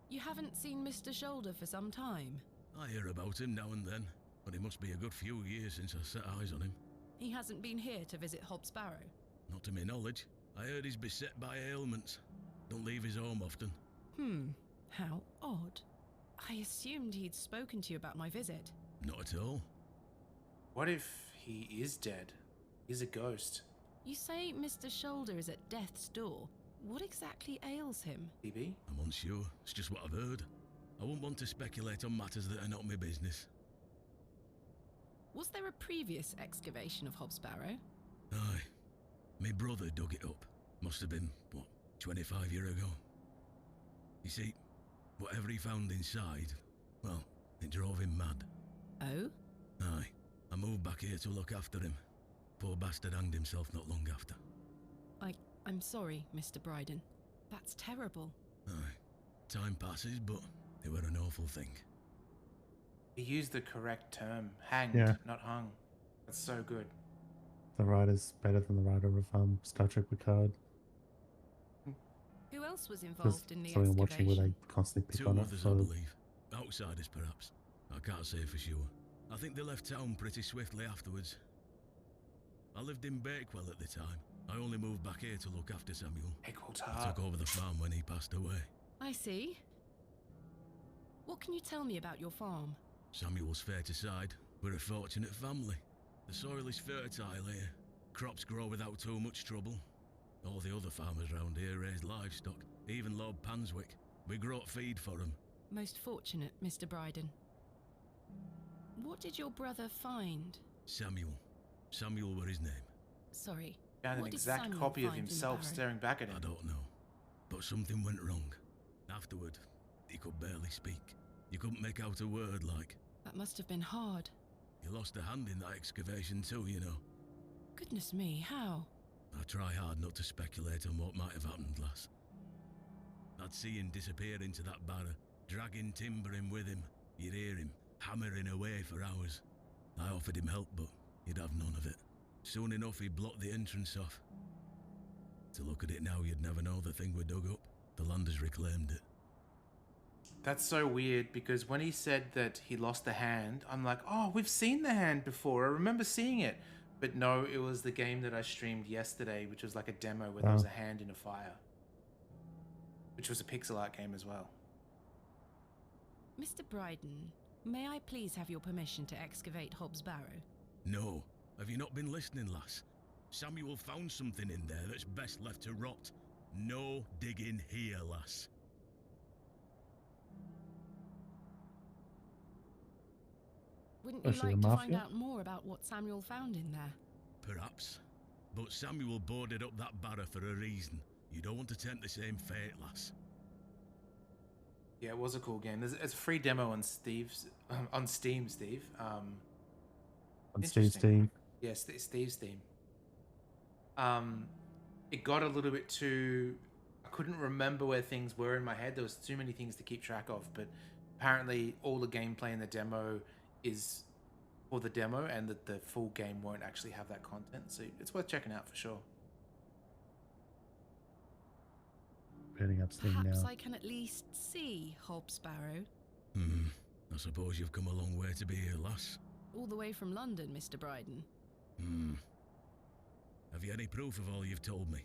You haven't seen Mr. Shoulder for some time? I hear about him now and then, but it must be a good few years since I set eyes on him. He hasn't been here to visit Hobbs Barrow? Not to my knowledge. I heard he's beset by ailments. Don't leave his home often. How odd. I assumed he'd spoken to you about my visit. Not at all. What if he is dead? He's a ghost. You say Mr. Shoulder is at death's door. What exactly ails him? BB? I'm unsure. It's just what I've heard. I wouldn't want to speculate on matters that are not my business. Was there a previous excavation of Hobbs Barrow? Aye. My brother dug it up. Must have been, 25 years ago. You see, whatever he found inside, well, it drove him mad. Oh? Aye. I moved back here to look after him. Poor bastard hanged himself not long after. I'm sorry, Mr. Bryden. That's terrible. Aye. Time passes, but it were an awful thing. He used the correct term. Hanged, Yeah. not hung. That's so good. The writer's better than the writer of Star Trek Picard. Who else was There's involved in the something I'm watching where excavation? they constantly pick Two on it. others, I So believe. Outsiders, perhaps. I can't say for sure. I think they left town pretty swiftly afterwards. I lived in Bakewell at the time. I only moved back here to look after Samuel. Bakewell's I hard. took over the farm when he passed away. I see. What can you tell me about your farm? Samuel's fair to side. We're a fortunate family. The soil is fertile here. Crops grow without too much trouble. All the other farmers round here raise livestock. Even Lord Panswick. We grow feed for him. Most fortunate, Mr. Bryden. What did your brother find? Samuel. Samuel were his name. Sorry. Found an what did exact Samuel copy of find in the himself barrow? staring back at him. I don't know. But something went wrong. Afterward, he could barely speak. You couldn't make out a word like. That must have been hard. He lost a hand in that excavation too, you know. Goodness me, how? I try hard not to speculate on what might have happened, lass. I'd see him disappear into that barrow, dragging timber in with him. You'd hear him hammering away for hours. I offered him help, but he'd have none of it. Soon enough, he blocked the entrance off. To look at it now, you'd never know the thing we dug up. The land has reclaimed it. That's so weird because when he said that he lost the hand, I'm like, oh, we've seen the hand before. I remember seeing it. But no, it was the game that I streamed yesterday, which was like a demo where there was a hand in a fire. Which was a pixel art game as well. Mr. Bryden, may I please have your permission to excavate Hobbs Barrow? No. Have you not been listening, lass? Samuel found something in there that's best left to rot. No digging here, lass. Wouldn't Was you she like the to mafia? find out more about what Samuel found in there? Perhaps. But Samuel boarded up that barrow for a reason. You don't want to tempt the same fate, lass. Yeah, it was a cool game. It's a free demo on on Steam, Steve. on Interesting. Steve's team. Yes, it's Steve's Steam. It got a little bit too. I couldn't remember where things were in my head. There was too many things to keep track of. But apparently, all the gameplay in the demo is for the demo, and that the full game won't actually have that content. So it's worth checking out for sure. Putting up Steam Perhaps now. I can at least see Hobbs Barrow. I suppose you've come a long way to be here, lass. All the way from London, Mr. Bryden. Have you any proof of all you've told me?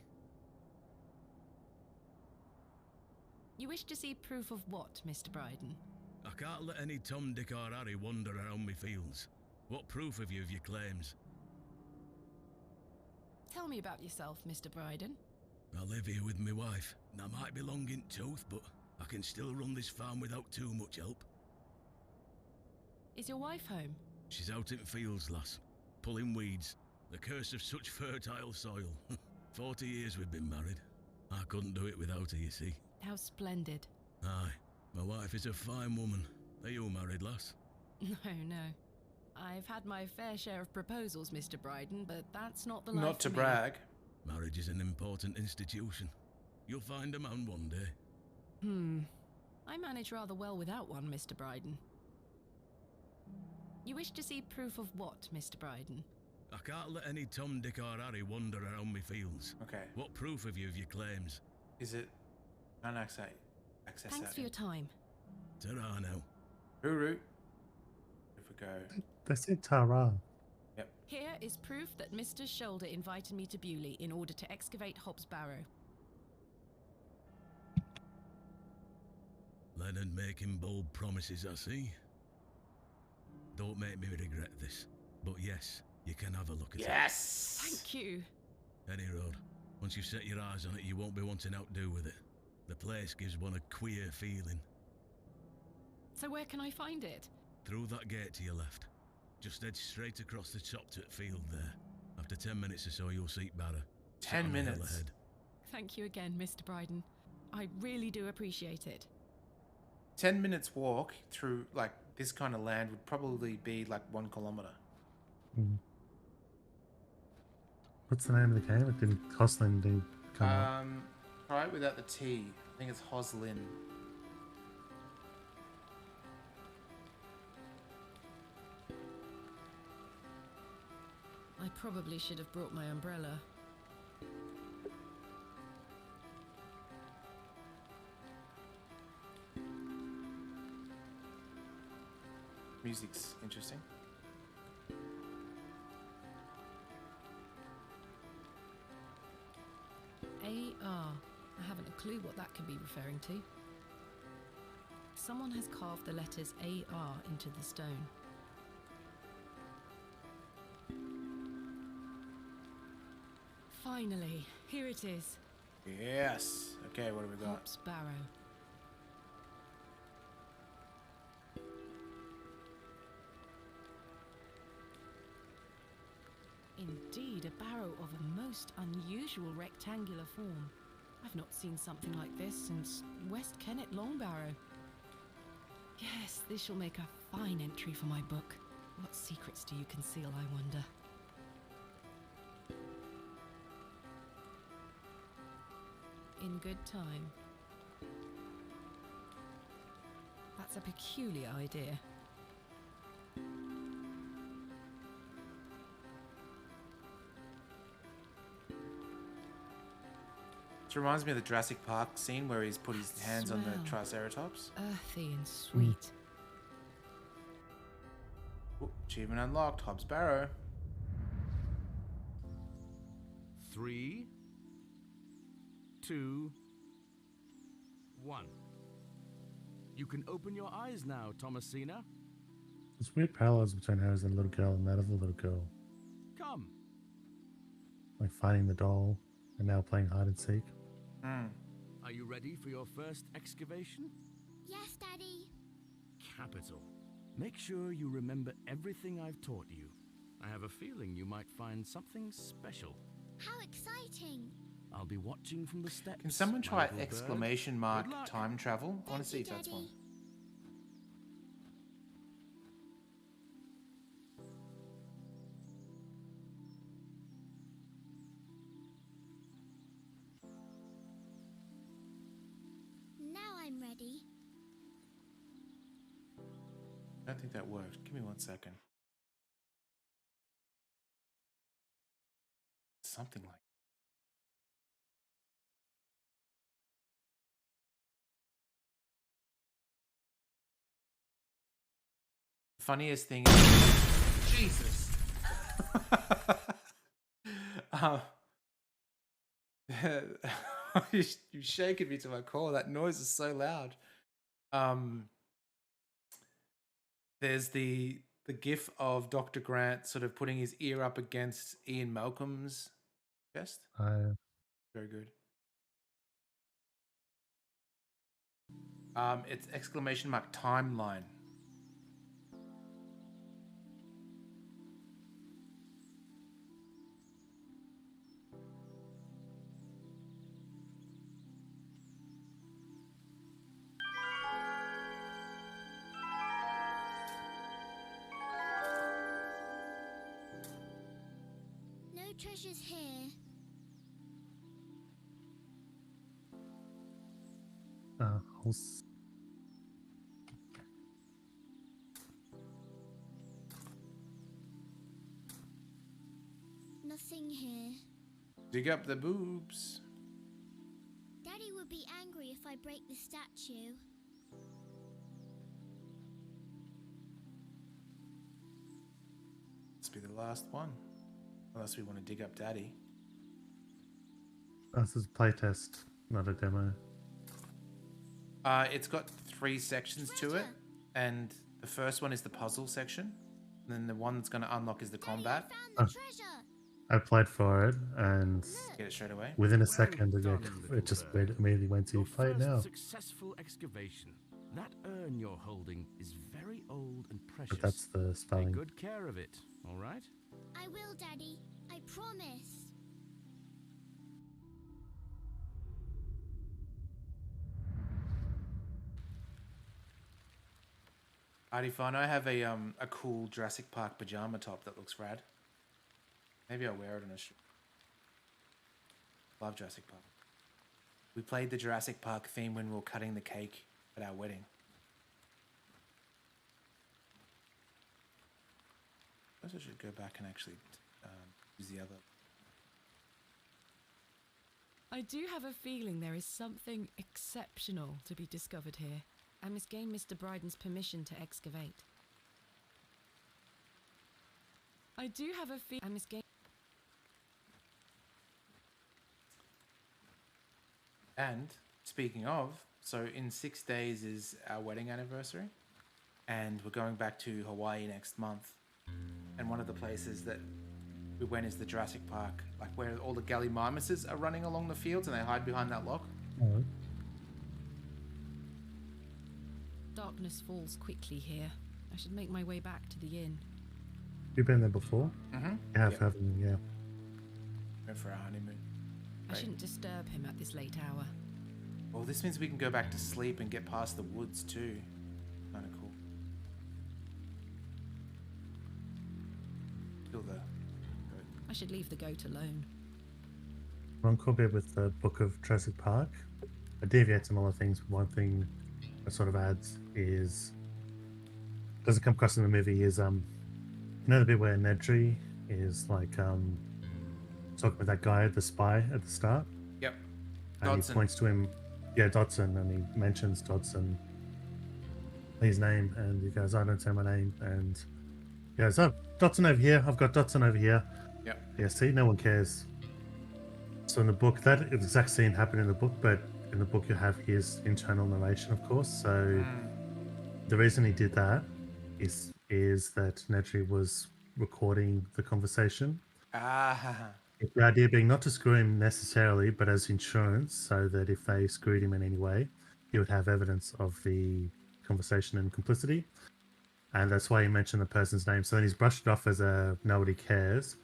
You wish to see proof of what, Mr. Bryden? I can't let any Tom, Dick or Harry wander around me fields. What proof have you of your claims? Tell me about yourself, Mr. Bryden. I live here with my wife, and I might be long in tooth, but I can still run this farm without too much help. Is your wife home? She's out in fields, lass, pulling weeds. The curse of such fertile soil. 40 years we've been married. I couldn't do it without her, you see. How splendid. Aye, my wife is a fine woman. Are you married, lass? No, no. I've had my fair share of proposals, Mr. Bryden, but that's not the life Not to for me. brag. Marriage is an important institution. You'll find a man one day. I manage rather well without one, Mr. Bryden. You wish to see proof of what, Mr. Bryden? I can't let any Tom, Dick or Harry wander around me fields. Okay. What proof have you of your claims? Is it access Thanks that for your time. Ta-ra now. Uru. If we go. They said Tara. Yep. Here is proof that Mr. Shoulder invited me to Bewley in order to excavate Hobbs Barrow. Leonard making bold promises, I see. Don't make me regret this. But yes, you can have a look at it. Yes! Thank you. Any road. Once you've set your eyes on it, you won't be wanting outdo with it. The place gives one a queer feeling. So where can I find it? Through that gate to your left. Just head straight across the top to the field there. After 10 minutes or so, you'll see Barrow. 10 minutes. Ahead. Thank you again, Mr. Bryden. I really do appreciate it. 10 minutes walk through like this kind of land would probably be like 1 kilometer. What's the name of the game? It didn't. Hoslin didn't come up. Try it without the T. I think it's Hoslin. I probably should have brought my umbrella. Music's interesting. AR. I haven't a clue what that could be referring to. Someone has carved the letters AR into the stone. Finally, here it is. Yes. Okay, what do we got? Hobbs Barrow. Indeed, a barrow of a most unusual rectangular form. I've not seen something like this since West Kennet Long Barrow. Yes, this shall make a fine entry for my book. What secrets do you conceal, I wonder? In good time. That's a peculiar idea. It reminds me of the Jurassic Park scene where he's put his hands on the Smell. Triceratops. Earthy and sweet. Ooh, achievement unlocked. Hobbs Barrow. 3, 2, 1. You can open your eyes now, Thomasina. There's weird parallels between her as a little girl and that other little girl. Come. Like finding the doll and now playing hide and seek. Are you ready for your first excavation? Yes, Daddy. Capital. Make sure you remember everything I've taught you. I have a feeling you might find something special. How exciting. I'll be watching from the steps. Can someone my try little bird. exclamation mark Good luck. time travel? I want to see Thank if you, that's one. Daddy. Now I'm ready. I don't think that worked. Give me 1 second. Something like. The funniest thing is Jesus. You've shaken me to my core. That noise is so loud. There's the gif of Dr. Grant sort of putting his ear up against Ian Malcolm's chest. Very good. It's !timeline. No treasures here. I'll s- Nothing here. Dig up the boobs. Daddy would be angry if I break the statue. Let's be the last one. Unless we want to dig up Daddy. This is a playtest, not a demo. It's got 3 sections to it, and the first one is the puzzle section. And then the one that's going to unlock is the combat. I applied for it, and Get it straight away. within a second, it just immediately went to play it now. Successful excavation. That urn you're holding is very old and precious. But that's the spelling. Take good care of it, all right? I will, Daddy. I promise. Artifan, I have a cool Jurassic Park pajama top that looks rad. Maybe I'll wear it on a show. Love Jurassic Park. We played the Jurassic Park theme when we were cutting the cake at our wedding. I guess I should go back and actually use the other. I do have a feeling there is something exceptional to be discovered here. I must gain Mr. Bryden's permission to excavate. I do have a feeling I must gain... And speaking of, so in 6 days is our wedding anniversary, and we're going back to Hawaii next month. And one of the places that we went is the Jurassic Park, like where all the gallimimuses are running along the fields and they hide behind that lock. Oh. Darkness falls quickly here. I should make my way back to the inn. You've been there before? Mm-hmm. You have, haven't you? Yeah. Went for our honeymoon. I shouldn't disturb him at this late hour. Well, this means we can go back to sleep and get past the woods too. Kind of cool. Kill the goat. I should leave the goat alone. One cool bit with the book of Jurassic Park, it deviates on all the things. One thing it sort of adds is, doesn't come across in the movie, is you know the bit where Nedry is like talking with that guy, the spy at the start? Yep. And Dodson. he points to him, yeah, Dodson, and he mentions Dodson, his name, and he goes, I don't say my name, and he goes, oh, Dodson over here, I've got Dodson over here. Yep. Yeah, see, no one cares. So in the book, that exact scene happened in the book, but in the book you have his internal narration, of course. So the reason he did that is that Nedry was recording the conversation. Ah. The idea being not to screw him necessarily, but as insurance, so that if they screwed him in any way, he would have evidence of the conversation and complicity. And that's why he mentioned the person's name. So then he's brushed it off as a nobody cares.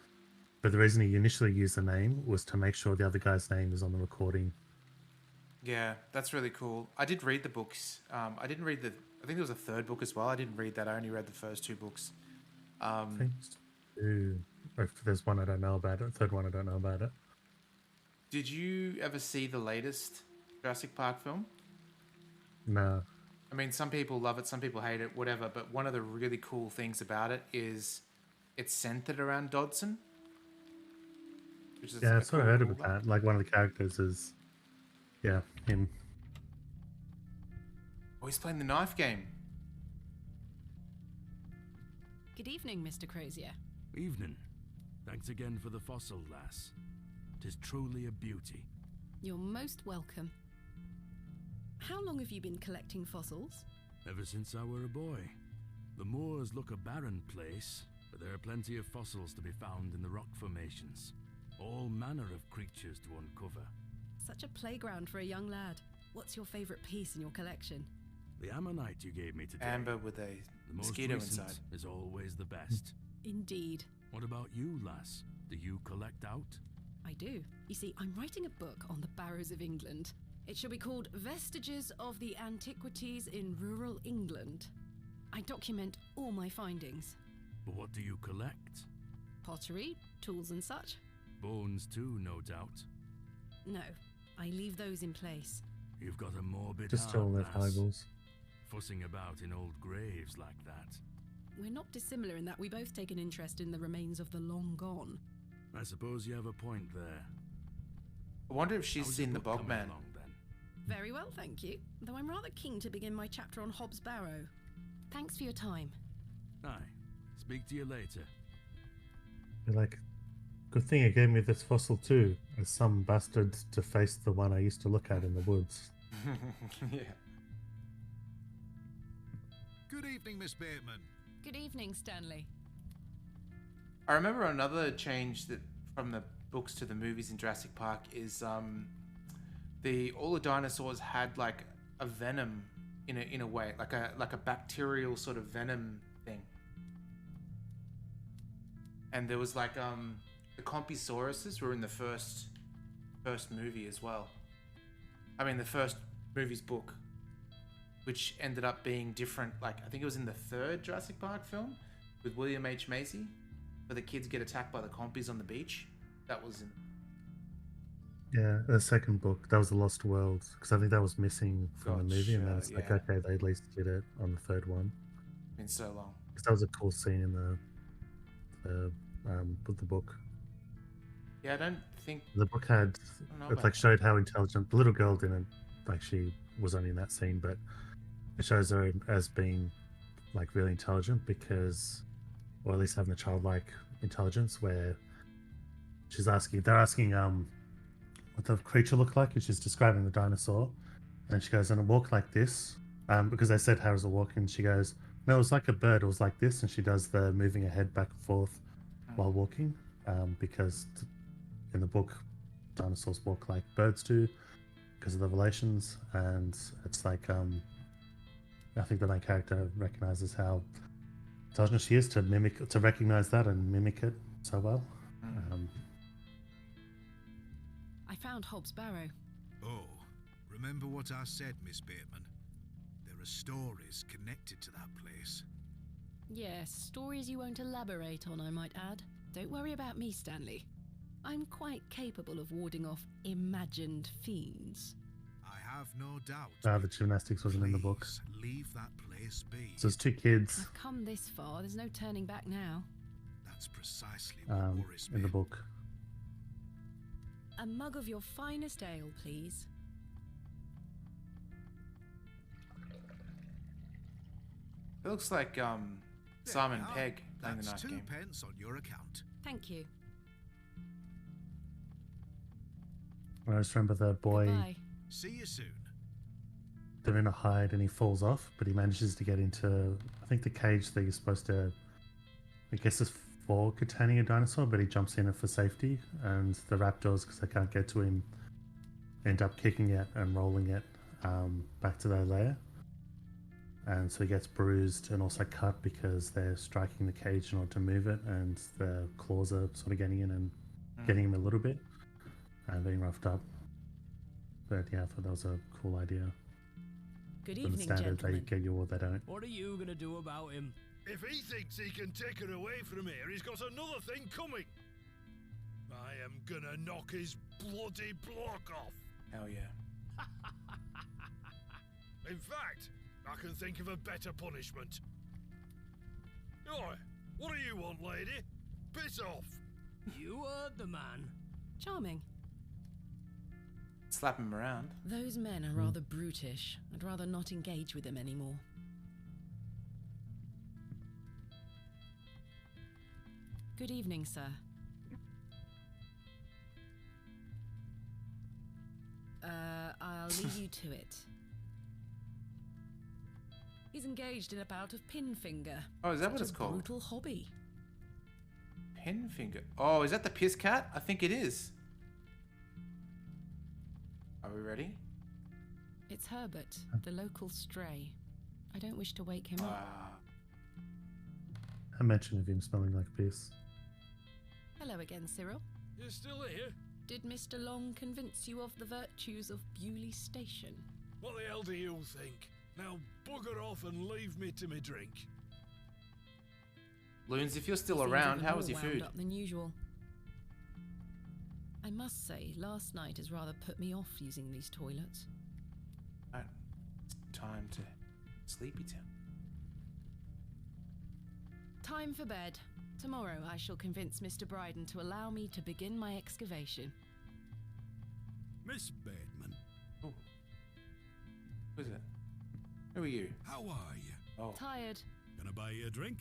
But the reason he initially used the name was to make sure the other guy's name is on the recording. Yeah, that's really cool. I did read the books. I didn't read I think there was a third book as well. I didn't read that. I only read the first 2 books. I think if there's one I don't know about it, third one I don't know about it. Did you ever see the latest Jurassic Park film? No. I mean, some people love it, some people hate it, whatever. But one of the really cool things about it is it's centered around Dodson. Which is Yeah, a I sort of cool heard about callback. that. Like one of the characters is, yeah, him. Oh, he's playing the knife game. Good evening, Mr. Crozier. Evening. Thanks again for the fossil, lass. 'Tis truly a beauty. You're most welcome. How long have you been collecting fossils? Ever since I were a boy. The moors look a barren place, but there are plenty of fossils to be found in the rock formations. All manner of creatures to uncover. Such a playground for a young lad. What's your favorite piece in your collection? The ammonite you gave me today. Amber with a The most mosquito recent inside. is always the best. Indeed. What about you, lass? Do you collect out? I do. You see, I'm writing a book on the Barrows of England. It shall be called Vestiges of the Antiquities in Rural England. I document all my findings. But what do you collect? Pottery, tools and such? Bones too, no doubt. No, I leave those in place. You've got a morbid Just heart, all their lass. eyeballs. Fussing about in old graves like that. We're not dissimilar in that we both take an interest in the remains of the long gone. I suppose you have a point there. I wonder if she's How's seen your the book coming Bogman. along, then? Very well, thank you. Though I'm rather keen to begin my chapter on Hobbs Barrow. Thanks for your time. Aye. Speak to you later. You're like, good thing you gave me this fossil too, as some bastard defaced the one I used to look at in the woods. Yeah. Good evening, Miss Bateman. Good evening, Stanley. I remember another change that from the books to the movies in Jurassic Park is all the dinosaurs had like a venom in a way, like a bacterial sort of venom thing. And there was like the Compysauruses were in the first movie as well. I mean the first movie's book, which ended up being different. Like I think it was in the third Jurassic Park film with William H. Macy, where the kids get attacked by the Compys on the beach. That was in. Yeah, the second book, that was The Lost World, because I think that was missing from the movie, and then Gotcha, it's like, yeah. okay, they at least did it on the third one. Been so long. Because that was a cool scene in the book. Yeah, I don't think The book had, don't know it about like showed how intelligent, the little girl didn't, like she was only in that scene, but it shows her as being like really intelligent because, or at least having a childlike intelligence where they're asking what the creature looked like, and she's describing the dinosaur, and she goes, and it walked like this, because they said how does it walk, and she goes, no, it was like a bird, it was like this, and she does the moving her head back and forth while walking, because in the book dinosaurs walk like birds do because of the relations, and it's like I think the main character recognizes how intelligent she is to recognize that and mimic it so well. I found Hobbs Barrow. Oh, remember what I said, Miss Bateman? There are stories connected to that place. Yes, stories you won't elaborate on, I might add. Don't worry about me, Stanley. I'm quite capable of warding off imagined fiends. I have no doubt. The gymnastics wasn't in the book. Please leave that place be. So there's two kids I've come this far, there's no turning back now. That's precisely what worries me. in the book. A mug of your finest ale, please. it looks like Simon Pegg playing the That's night game. 2 pence on your account. Thank you. I just remember the boy, Goodbye. See you soon. they're in a hide and he falls off, but he manages to get into, I think, the cage that you're supposed to, I guess it's for containing a dinosaur, but he jumps in it for safety, and the raptors, because they can't get to him, end up kicking it and rolling it back to their lair. And so he gets bruised and also cut because they're striking the cage in order to move it, and the claws are sort of getting in and getting him a little bit and being roughed up. But yeah, I thought that was a cool idea. Good From the evening, standard, they gentlemen. get you or they don't. What are you gonna do about him? If he thinks he can take her away from here, he's got another thing coming. I am gonna knock his bloody block off. Hell yeah. In fact, I can think of a better punishment. Oi, what do you want, lady? Piss off. You heard the man. Charming. Slap him around. Those men are rather brutish. I'd rather not engage with them anymore. Good evening, sir. I'll leave you to it. He's engaged in a bout of pinfinger. Oh, is that what Such it's a called? Brutal hobby. Pinfinger. Oh, is that the piss cat? I think it is. Are we ready? It's Herbert, the local stray. I don't wish to wake him up. A mention of him smelling like piss. Hello again, Cyril. You're still here? Did Mr. Long convince you of the virtues of Bewley Station? What the hell do you think? Now bugger off and leave me to me drink. Loons, if you're still Seems around, even how more was your wound food? up than usual. I must say, last night has rather put me off using these toilets. Right. It's time to sleepy town. Time for bed. Tomorrow I shall convince Mr. Bryden to allow me to begin my excavation. Miss Bateman. Oh. Who's it? Who are you? How are you? Oh. Tired. Gonna buy you a drink?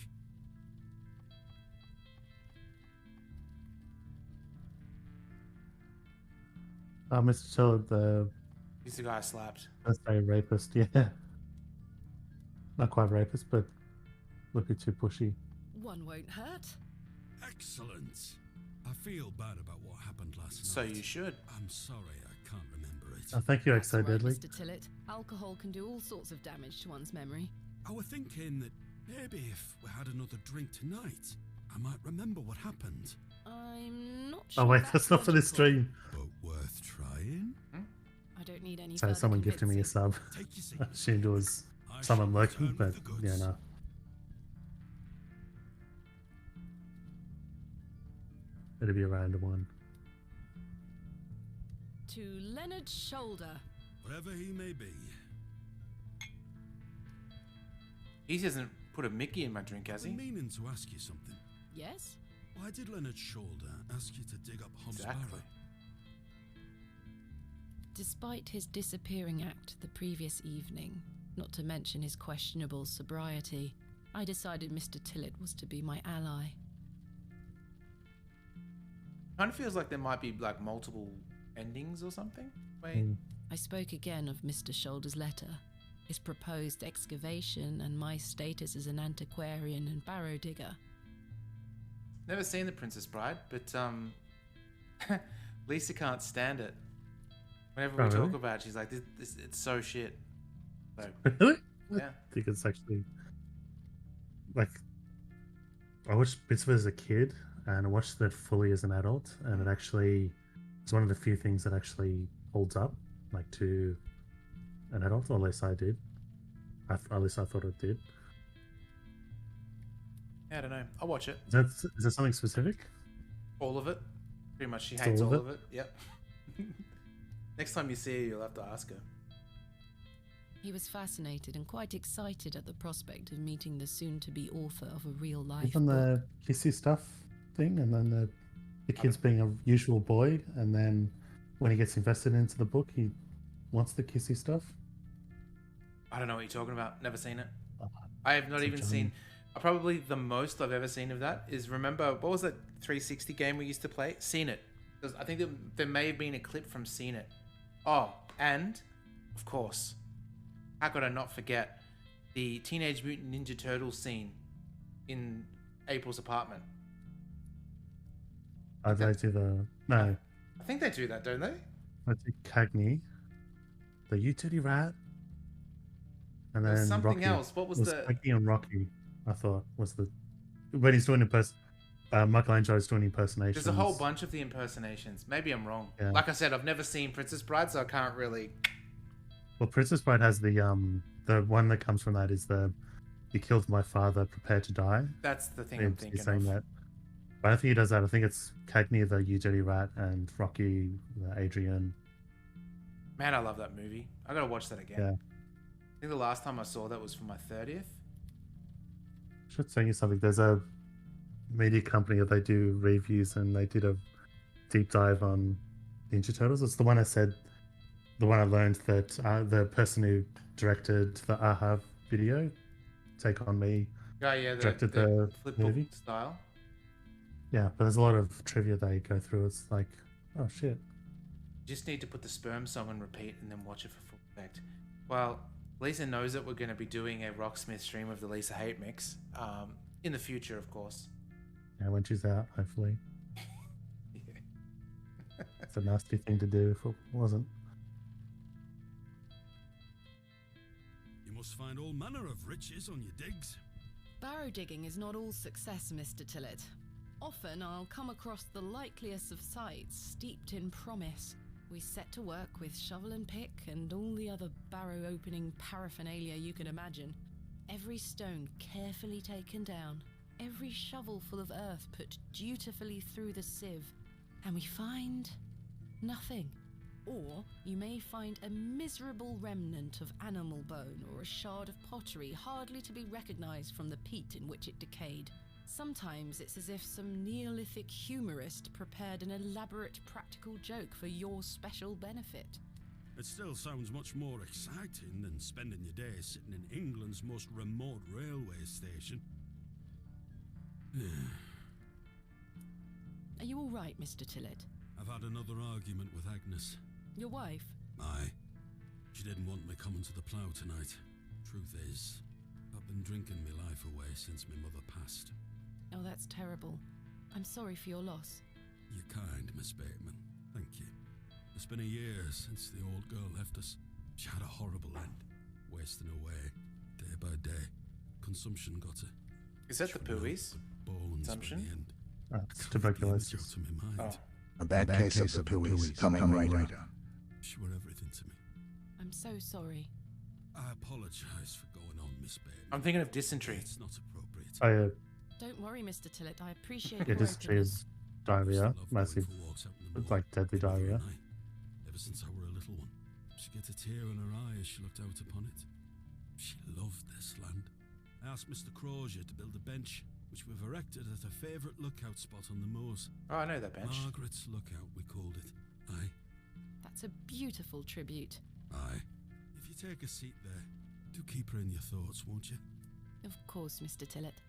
Mr. Tillett, the He's the guy I slapped. let's say rapist, yeah. Not quite rapist, but looking too pushy. One won't hurt. Excellent. I feel bad about what happened last So night. you should. I'm sorry, I can't remember it. Oh, thank you, That's all XO right, Deadly. Mr. Tillett. Alcohol can do all sorts of damage to one's memory. I was thinking that maybe if we had another drink tonight, I might remember what happened. I'm not sure. Oh wait, that's not for this logical. stream. But worth trying. I don't need any So further someone gifted me a convincing. sub. Take your seat. I assumed it was I someone shall lurking, return but with the goods. yeah, no. It'd be a random one. To Leonard's shoulder. Wherever he may be. He hasn't put a Mickey in my drink, has I've he? been meaning to ask you something. Yes? Why did Leonard Shoulder ask you to dig up Hobbs Exactly. Barrow? Despite his disappearing act the previous evening, not to mention his questionable sobriety, I decided Mr. Tillett was to be my ally. Kind of feels like there might be like multiple endings or something. Wait. Mm. I spoke again of Mr. Shoulder's letter, his proposed excavation, and my status as an antiquarian and barrow digger. Never seen The Princess Bride, but Lisa can't stand it. Whenever we Oh, talk really? about it, she's like, this it's so shit. So, Really? yeah. I think it's actually like I watched bits of it as a kid and I watched it fully as an adult, and it actually is one of the few things that actually holds up, like to an adult, or at least I did. At least I thought it did. Yeah, I don't know. I'll watch it. Is that something specific? All of it. Pretty much she It's hates all all of of it. Yep. Next time you see her, you'll have to ask her. He was fascinated and quite excited at the prospect of meeting the soon-to-be author of a real-life Even book. the kissy stuff thing, and then the kid's being a usual boy, and then when he gets invested into the book, he wants the kissy stuff. I don't know what you're talking about. Never seen it. Uh, I have not it's a even giant- seen. Probably the most I've ever seen of that is, remember, what was that 360 game we used to play? Seen It. I think there may have been a clip from Seen It. Oh, and of course, how could I not forget the Teenage Mutant Ninja Turtles scene in April's apartment? I'd like to the no. I think they do that, don't they? I think Cagney, the You Dirty Rat, and There was then something Rocky. else. What was the- Cagney and Rocky? I thought was the when he's doing Michelangelo's doing impersonations. There's a whole bunch of the impersonations. Maybe I'm wrong. Yeah. Like I said, I've never seen Princess Bride, so I can't really. Well, Princess Bride has the one that comes from that is the "You killed my father, prepare to die." That's the thing I'm He's thinking saying of. that. But I don't think he does that. I think it's Cagney, the You Dirty Rat, and Rocky, the Adrian. Man, I love that movie. I gotta watch that again. Yeah. I think the last time I saw that was for my 30th. I should tell you something. There's a media company that they do reviews, and they did a deep dive on Ninja Turtles. It's the one I said, the one I learned that the person who directed the AHA video, Take On Me, Oh yeah, directed the the flip book movie. style. Yeah, but there's a lot of trivia they go through. It's like, oh shit. You just need to put the sperm song on repeat and then watch it for full effect. Well, Lisa knows that we're going to be doing a Rocksmith stream of the Lisa Hate Mix in the future, of course. Yeah, when she's out, hopefully. Yeah. It's a nasty thing to do if it wasn't. must find all manner of riches on your digs. Barrow digging is not all success, Mr. Tillett. Often I'll come across the likeliest of sites steeped in promise. We set to work with shovel and pick and all the other barrow opening paraphernalia you can imagine. Every stone carefully taken down, every shovel full of earth put dutifully through the sieve, and we find nothing. Or you may find a miserable remnant of animal bone or a shard of pottery hardly to be recognized from the peat in which it decayed. Sometimes it's as if some Neolithic humorist prepared an elaborate practical joke for your special benefit. It still sounds much more exciting than spending your days sitting in England's most remote railway station. Are you all right, Mr. Tillett? I've had another argument with Agnes. Your wife? Aye. She didn't want me coming to the plough tonight. Truth is, I've been drinking my life away since my mother passed. Oh, that's terrible. I'm sorry for your loss. You're kind, Miss Bateman. Thank you. It's been a year since the old girl left us. She had a horrible end, wasting away, day by day. Consumption got her. Is that the pooies? Bones Consumption? It's tuberculosis. Oh. A bad case of the pooies coming right up. She were everything to me. I'm so sorry. I apologise for going on, Miss Bateman. I'm thinking of dysentery. It's not appropriate. Don't worry, Mr. Tillett. I appreciate Yeah, your dysentery openness. is diarrhea, massive. It's like deadly diarrhea. Ever since I were a little one, she get a tear in her eye as she looked out upon it. She loved this land. I asked Mr. Crozier to build a bench, which we've erected at her favourite lookout spot on the moors. Oh, I know that bench. Margaret's Lookout, we called it. Aye. That's a beautiful tribute. Aye. If you take a seat there, do keep her in your thoughts, won't you? Of course, Mr. Tillett.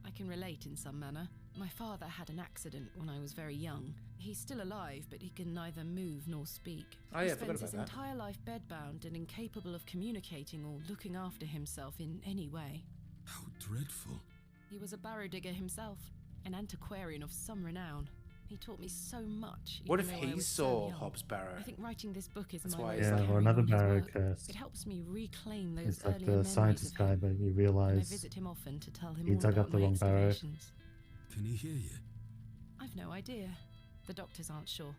I can relate in some manner. My father had an accident when I was very young. He's still alive, but he can neither move nor speak. Oh, yeah, He I forgot spends about his that. entire life bedbound and incapable of communicating or looking after himself in any way. How dreadful. He was a barrow digger himself, an antiquarian of some renown. He taught me so much. What even if though I he was so saw young. Hobbs Barrow? I think writing this book is That's my why way he's of like- Yeah, or carrying another on his barrow work. curse. It helps me reclaim those It's like earlier the memories scientist of guy, him. but you And I realise visit him often to tell him he all dug about up the my wrong barrow. excavations. Can he hear you? I've no idea. The doctors aren't sure.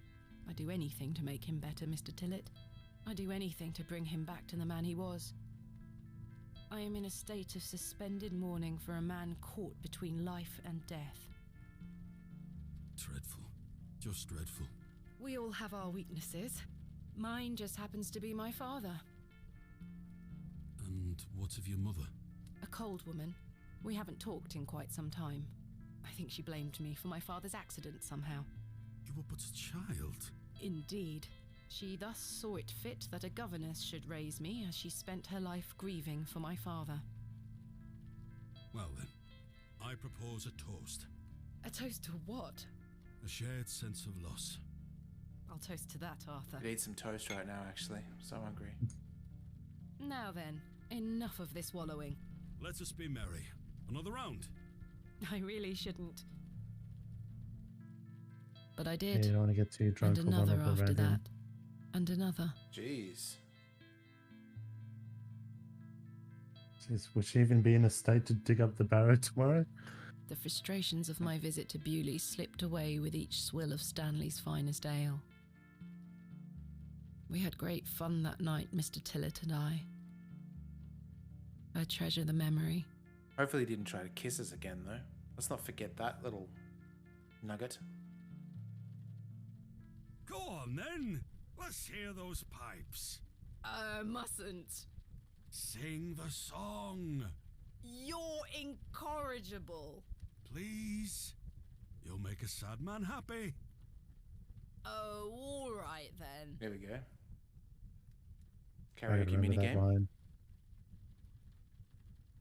I'd do anything to make him better, Mr. Tillett. I'd do anything to bring him back to the man he was. I am in a state of suspended mourning for a man caught between life and death. Dreadful. Just dreadful. We all have our weaknesses. Mine just happens to be my father. And what of your mother? A cold woman. We haven't talked in quite some time. I think she blamed me for my father's accident somehow. You were but a child. Indeed. She thus saw it fit that a governess should raise me as she spent her life grieving for my father. Well then, I propose a toast. A toast to what? A shared sense of loss. I'll toast to that, Arthur. I need some toast right now, actually. I'm so hungry. Now then, enough of this wallowing. Let us be merry. Another round. I really shouldn't. But I Yeah, did. you don't want to get too drunk And or another vulnerable after around him. that. And another. Jeez. Jeez, would she even be in a state to dig up the barrow tomorrow? The frustrations of my visit to Bewley slipped away with each swill of Stanley's finest ale. We had great fun that night, Mr. Tillett and I. I treasure the memory. Hopefully he didn't try to kiss us again, though. Let's not forget that little nugget. Go on then. Let's hear those pipes. Mustn't. Sing the song. You're incorrigible. Please. You'll make a sad man happy. Oh, all right then. There we go. I gotta Karaoke remember that minigame. line.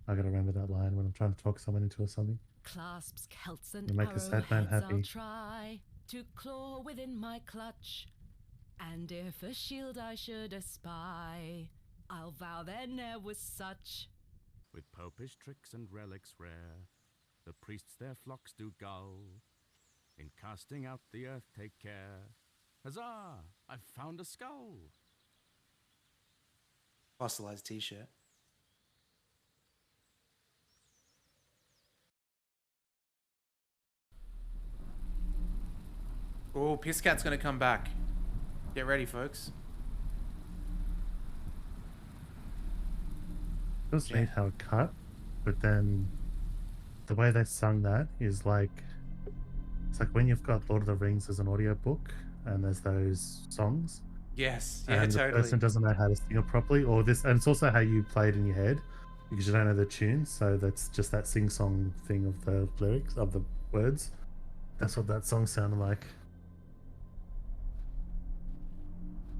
I gotta remember that line when I'm trying to talk someone into something. Clasps, celts, and You make a sad man arrowheads I'll happy. try to claw within my clutch. And if a shield I should espy, I'll vow there ne'er was such. With popish tricks and relics rare, the priests their flocks do gull. In casting out the earth take care. Huzzah! I've found a skull! Fossilized t-shirt. Oh, Pisscat's gonna come back. Get ready, folks. It was neat how it cut, but then the way they sung that is like, it's like when you've got Lord of the Rings as an audiobook and there's those songs. Yes, yeah, And the totally. person doesn't know how to sing it properly, or this, and it's also how you play it in your head because you don't know the tune. So that's just that sing-song thing of the lyrics of the words. That's what that song sounded like.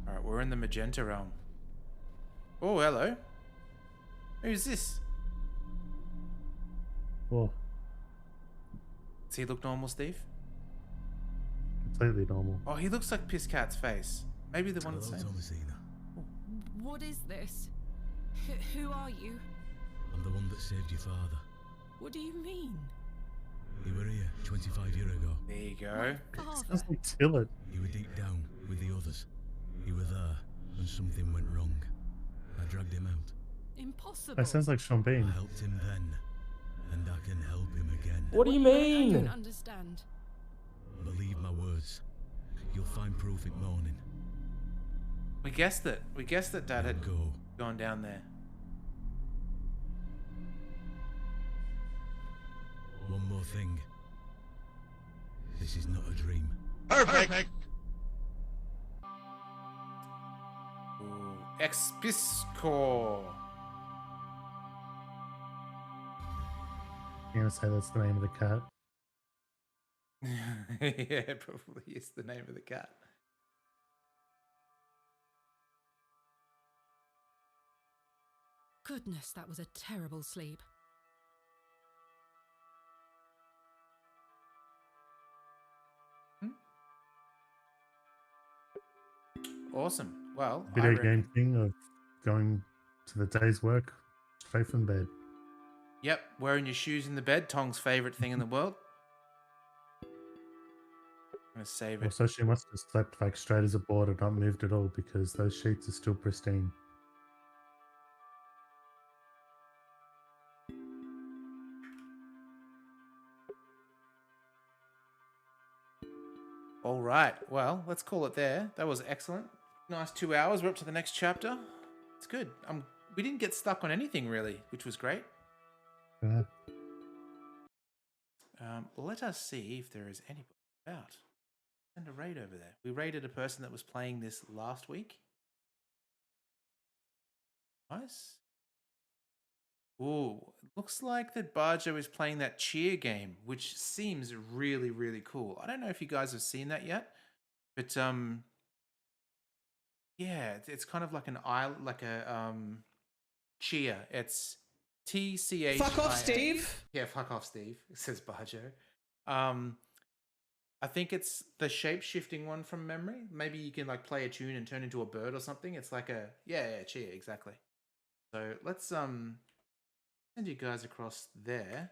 All right, we're in the magenta realm. Oh, hello. Who's this? Oh, Does he look normal, Steve? completely normal. Oh, he looks like Pisscat's face. Maybe the one that's Hello, same. Thomasina. What is this? Who are you? I'm the one that saved your father. What do you mean? You were here 25 years ago. There you go. Sounds like Tillett. You were deep down with the others. You were there, and something went wrong. I dragged him out. Impossible. That sounds like Sean Bean. I helped him then, and I can help him again. What do you mean? I don't understand. Believe my words. You'll find proof in morning. We guessed it. We guessed that Dad had Go. gone down there. One more thing. This is not a dream. Perfect. Ooh, Expisco. I'm gonna say that's the name of the cat. Yeah, it probably is the name of the cat. Goodness, that was a terrible sleep. Awesome. Well, Video I game reckon. thing of going to the day's work straight from bed. Yep, wearing your shoes in the bed, Tong's favorite thing in the world. I'm gonna save it. Also, she must have slept like straight as a board and not moved at all because those sheets are still pristine. All right. Well, let's call it there. That was excellent. Nice 2 hours. We're up to the next chapter. It's good. We didn't get stuck on anything really, which was great. Yeah. Let us see if there is anybody about. Send a raid over there. We raided a person that was playing this last week. Nice. Ooh, it looks like that Barrow is playing that cheer game, which seems really, really cool. I don't know if you guys have seen that yet, but yeah, it's kind of like an cheer. It's TCH. Fuck off, Steve. Yeah, fuck off, Steve. Says Barrow. I think it's the shape-shifting one from memory. Maybe you can like play a tune and turn into a bird or something. It's like a cheer, exactly. So let's send you guys across there.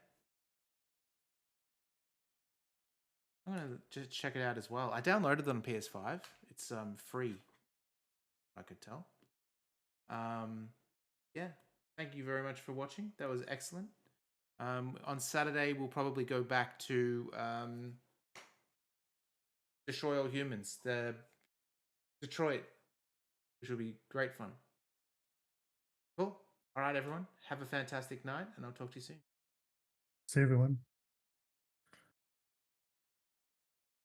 I'm gonna just check it out as well. I downloaded it on PS5. It's free. I could tell. Yeah. Thank you very much for watching. That was excellent. On Saturday we'll probably go back to Destroy All Humans, the Detroit, which will be great fun. Cool. All right, everyone. Have a fantastic night, and I'll talk to you soon. See everyone.